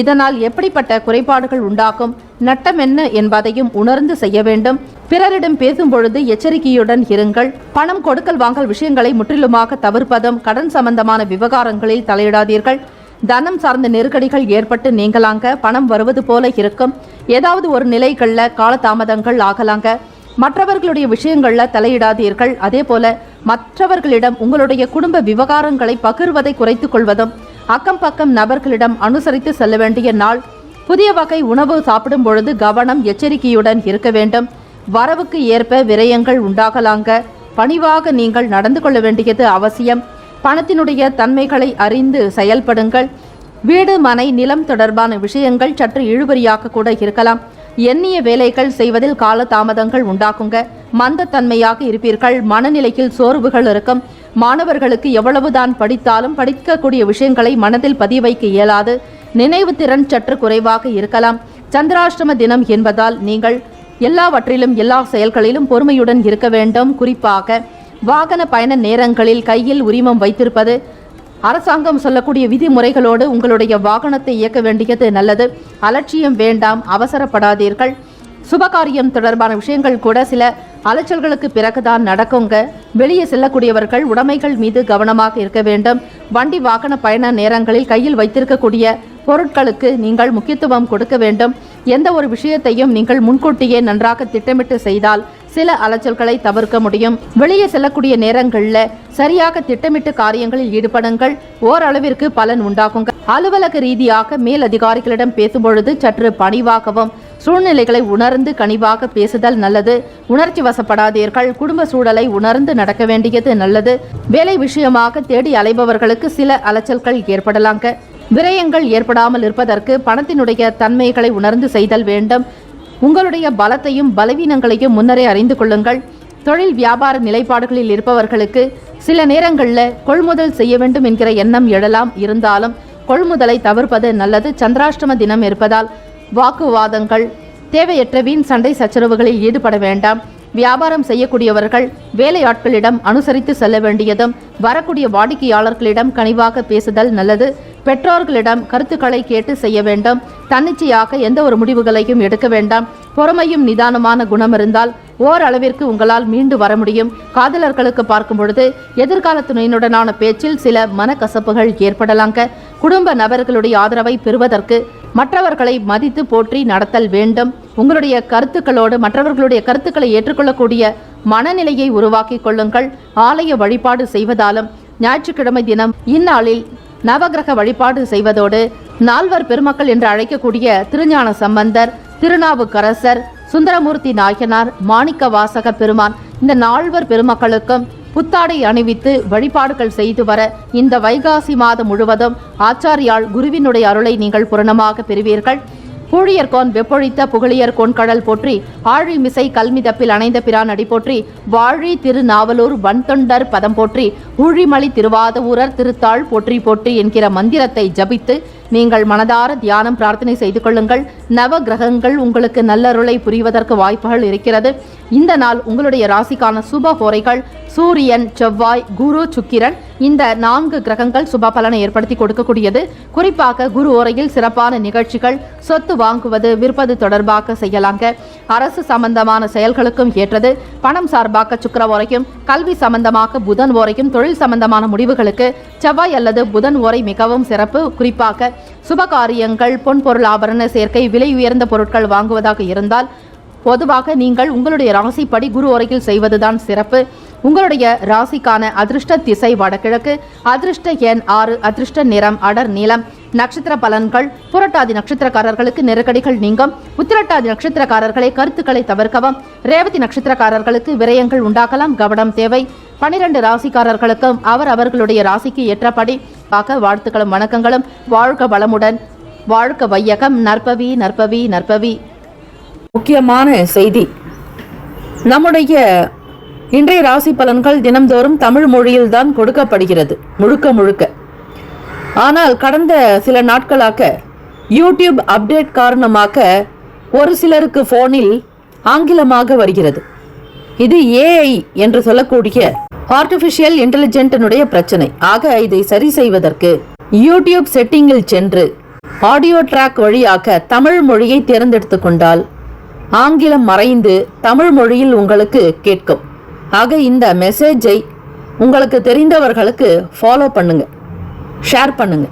இதனால் எப்படிப்பட்ட குறைபாடுகள் உண்டாகும், நட்டம் என்ன என்பதையும் உணர்ந்து செய்ய வேண்டும். பிறரிடம் பேசும் பொழுது எச்சரிக்கையுடன் இருங்கள். பணம் கொடுக்கல் வாங்கல் விஷயங்களை முற்றிலுமாக தவிர்ப்பதும், கடன் சம்பந்தமான விவகாரங்களில் தலையிடாதீர்கள். தனம் சார்ந்த நெருக்கடிகள் ஏற்பட்டு நீங்களாங்க. பணம் வருவது போல இருக்கும். ஏதாவது ஒரு நிலைகள்ல காலதாமதங்கள் ஆகலாங்க. மற்றவர்களுடைய விஷயங்கள்ல தலையிடாதீர்கள். அதே போல மற்றவர்களிடம் உங்களுடைய குடும்ப விவகாரங்களை பகிர்வதை குறைத்துக் கொள்வதும், அக்கம் பக்கம் நபர்களிடம் அனுசரித்து செல்ல வேண்டிய நாள். புதிய வகை உணவு சாப்பிடும் பொழுது கவனம், எச்சரிக்கையுடன் இருக்க வேண்டும். வரவுக்கு ஏற்ப விரயங்கள் உண்டாகலாங்க. பணிவாக நீங்கள் நடந்து கொள்ள வேண்டியது அவசியம். பணத்தினுடைய தன்மைகளை அறிந்து செயல்படுங்கள். வீடு, மனை, நிலம் தொடர்பான விஷயங்கள் சற்று இழுபறியாக கூட இருக்கலாம். எண்ணிய வேலைகள் செய்வதில் கால தாமதங்கள் உண்டாக்குங்க. மந்தத்தன்மையாக இருப்பீர்கள். மனநிலையில் சோர்வுகள் இருக்கும். மாணவர்களுக்கு எவ்வளவுதான் படித்தாலும் படிக்கக்கூடிய விஷயங்களை மனதில் பதிய வைக்க இயலாது. நினைவு திறன் சற்று குறைவாக இருக்கலாம். சந்திராஷ்டம தினம் என்பதால் நீங்கள் எல்லாவற்றிலும் எல்லா செயல்களிலும் பொறுமையுடன் இருக்க வேண்டும். குறிப்பாக வாகன பயண நேரங்களில் கையில் உரிமம் வைத்திருப்பது, அரசாங்கம் சொல்லக்கூடிய விதிமுறைகளோடு உங்களுடைய வாகனத்தை இயக்க வேண்டியது நல்லது. அலட்சியம் வேண்டாம், அவசரப்படாதீர்கள். சுபகாரியம் தொடர்பான விஷயங்கள் கூட சில அலைச்சல்களுக்கு பிறகுதான் நடக்குங்க. வெளியே செல்லக்கூடியவர்கள் உடைமைகள் மீது கவனமாக இருக்க வேண்டும். வண்டி வாகன பயண நேரங்களில் கையில் வைத்திருக்கக்கூடிய பொருட்களுக்கு நீங்கள் முக்கியத்துவம் கொடுக்க வேண்டும். எந்த ஒரு விஷயத்தையும் நீங்கள் முன்கூட்டியே நன்றாக திட்டமிட்டு செய்தால் சில அலைச்சல்களை தவிர்க்க முடியும். வெளியே செல்லக்கூடிய நேரங்களில் சரியாக திட்டமிட்டு காரியங்களில் ஈடுபடுங்கள். ஓரளவிற்கு பலன் உண்டாகுங்க. அலுவலக ரீதியாக மேல் அதிகாரிகளிடம் பேசும்பொழுது சற்று பணிவாகவும் சூழ்நிலைகளை உணர்ந்து கனிவாக பேசுதல் நல்லது. உணர்ச்சி வசப்படாதீர்கள். குடும்ப சூழலை உணர்ந்து நடக்க வேண்டியது நல்லது. வேலை விஷயமாக தேடி அலைபவர்களுக்கு சில அலைச்சல்கள் ஏற்படலாங்க. விரயங்கள் ஏற்படாமல் இருப்பதற்கு பணத்தினுடைய தன்மைகளை உணர்ந்து செய்தல் வேண்டும். உங்களுடைய பலத்தையும் பலவீனங்களையும் முன்னரே அறிந்து கொள்ளுங்கள். தொழில் வியாபார நிலைப்பாடுகளில் இருப்பவர்களுக்கு சில நேரங்களில் கொள்முதல் செய்ய வேண்டும் என்கிற எண்ணம் எழலாம். இருந்தாலும் கொள்முதலை தவிர்ப்பது நல்லது. சந்திராஷ்டம தினம் இருப்பதால் வாக்குவாதங்கள், தேவையற்ற வீண் சண்டை சச்சரவுகளில் ஈடுபட வேண்டாம். வியாபாரம் செய்யக்கூடியவர்கள் வேலையாட்களிடம் அனுசரித்து செல்ல வேண்டியதும், வரக்கூடிய வாடிக்கையாளர்களிடம் கனிவாக பேசுதல் நல்லது. பெற்றோர்களிடம் கருத்துக்களை கேட்டு செய்ய வேண்டும். தன்னிச்சையாக எந்த ஒரு முடிவுகளையும் எடுக்க வேண்டாம். பொறுமையும் நிதானமான குணம் இருந்தால் ஓரளவிற்கு உங்களால் மீண்டு வர முடியும். காதலர்களுக்கு பார்க்கும் பொழுது எதிர்கால துணையினுடனான பேச்சில் சில மனக்கசப்புகள் ஏற்படலாங்க. குடும்ப நபர்களுடைய ஆதரவை பெறுவதற்கு மற்றவர்களை மதித்து போற்றி நடத்தல் வேண்டும். உங்களுடைய கருத்துக்களோடு மற்றவர்களுடைய கருத்துக்களை ஏற்றுக்கொள்ளக்கூடிய மனநிலையை உருவாக்கி கொள்ளுங்கள். ஆலய வழிபாடு செய்வதாலும் ஞாயிற்றுக்கிழமை தினம் இந்நாளில் நவகிரக வழிபாடு செய்வதோடு நால்வர் பெருமக்கள் என்று அழைக்கக்கூடிய திருஞான சம்பந்தர், திருநாவுக்கரசர், சுந்தரமூர்த்தி நாயனார், மாணிக்க வாசக பெருமான், இந்த நால்வர் பெருமக்களுக்கும் புத்தாடை அணிவித்து வழிபாடுகள் செய்து வர இந்த வைகாசி மாதம் முழுவதும் ஆச்சாரியால் குருவினுடைய அருளை நீங்கள் பூரணமாக பெறுவீர்கள். பூழியர்கோன் வெப்பொழித்த புகழியர் கோன்கடல் போற்றி, ஆழி மிசை கல்மிதப்பில் அணைந்த பிரான் அடி போற்றி, வாழி திருநாவலூர் வன்தொண்டர் பதம் போற்றி, ஊழிமலி திருவாதவூரர் திருத்தாள் போற்றி போற்றி என்கிற மந்திரத்தை ஜபித்து நீங்கள் மனதார தியானம் பிரார்த்தனை செய்து கொள்ளுங்கள். நவ கிரகங்கள் உங்களுக்கு நல்லருளை புரிவதற்கு வாய்ப்புகள் இருக்கிறது. இந்த நாள் உங்களுடைய ராசிக்கான சுப ஹோரைகள் சூரியன், செவ்வாய், குரு, சுக்கிரன், இந்த 4 கிரகங்கள் சுப பலனை ஏற்படுத்தி கொடுக்கக்கூடியது. குறிப்பாக குரு ஓரையில் சிறப்பான நிகழ்ச்சிகள், சொத்து வாங்குவது, விற்பது தொடர்பாக செய்யலாங்க. அரசு சம்பந்தமான செயல்களுக்கும் ஏற்றது. பணம் சார்பாக சுக்கிர ஓரையும், கல்வி சம்பந்தமாக புதன் ஓரையும், தொழில் சம்பந்தமான முடிவுகளுக்கு செவ்வாய் அல்லது புதன் ஓரை மிகவும் சிறப்பு. குறிப்பாக சுபகாரியங்கள், பொன் பொருள் ஆபரண சேர்க்கை, விலை உயர்ந்த பொருட்கள் வாங்குவதாக இருந்தால் பொதுவாக நீங்கள் உங்களுடைய ராசிப்படி குரு ஓரையில் செய்வதுதான் சிறப்பு. உங்களுடைய ராசிக்கான அதிர்ஷ்ட திசை வடகிழக்கு, அதிர்ஷ்ட எண் 6, அதிர்ஷ்ட நிறம் அடர் நீலம். நட்சத்திர பலன்கள். புரட்டாதி நட்சத்திரக்காரர்களுக்கு நெருக்கடிகள் நீங்கும். உத்திரட்டாதி நட்சத்திரக்காரர்களை கருத்துக்களை தவிர்க்கவும். ரேவதி நட்சத்திரக்காரர்களுக்கு விரயங்கள் உண்டாகலாம், கவனம் தேவை. 12 ராசிக்காரர்களுக்கும் அவர்களுடைய ராசிக்கு ஏற்றபடி வாழ்த்துக்களும் வணக்கங்களும். வாழ்க வளமுடன், வாழ்க வையகம். நற்பவி நற்பவி நற்பவி. முக்கியமான செய்தி, நம்முடைய இன்றைய ராசி பலன்கள் தினம்தோறும் தமிழ் மொழியில்தான் கொடுக்கப்படுகிறது முழுக்க. ஆனால் கடந்த சில நாட்களாக யூடியூப் அப்டேட் காரணமாக ஒரு சிலருக்கு போனில் ஆங்கிலமாக வருகிறது. இது ஏஐ என்று சொல்லக்கூடிய ஆர்டிஃபிஷியல் இன்டெலிஜென்டினுடைய பிரச்சனை. ஆக இதை சரி செய்வதற்கு யூடியூப் செட்டிங்கில் சென்று ஆடியோ ட்ராக் வழியாக தமிழ் மொழியை தேர்ந்தெடுத்து கொண்டால் ஆங்கிலம் மறைந்து தமிழ் மொழியில் உங்களுக்கு கேட்கும். ஆக இந்த மெசேஜை உங்களுக்கு தெரிந்தவர்களுக்கு ஃபாலோ பண்ணுங்க, ஷேர் பண்ணுங்க.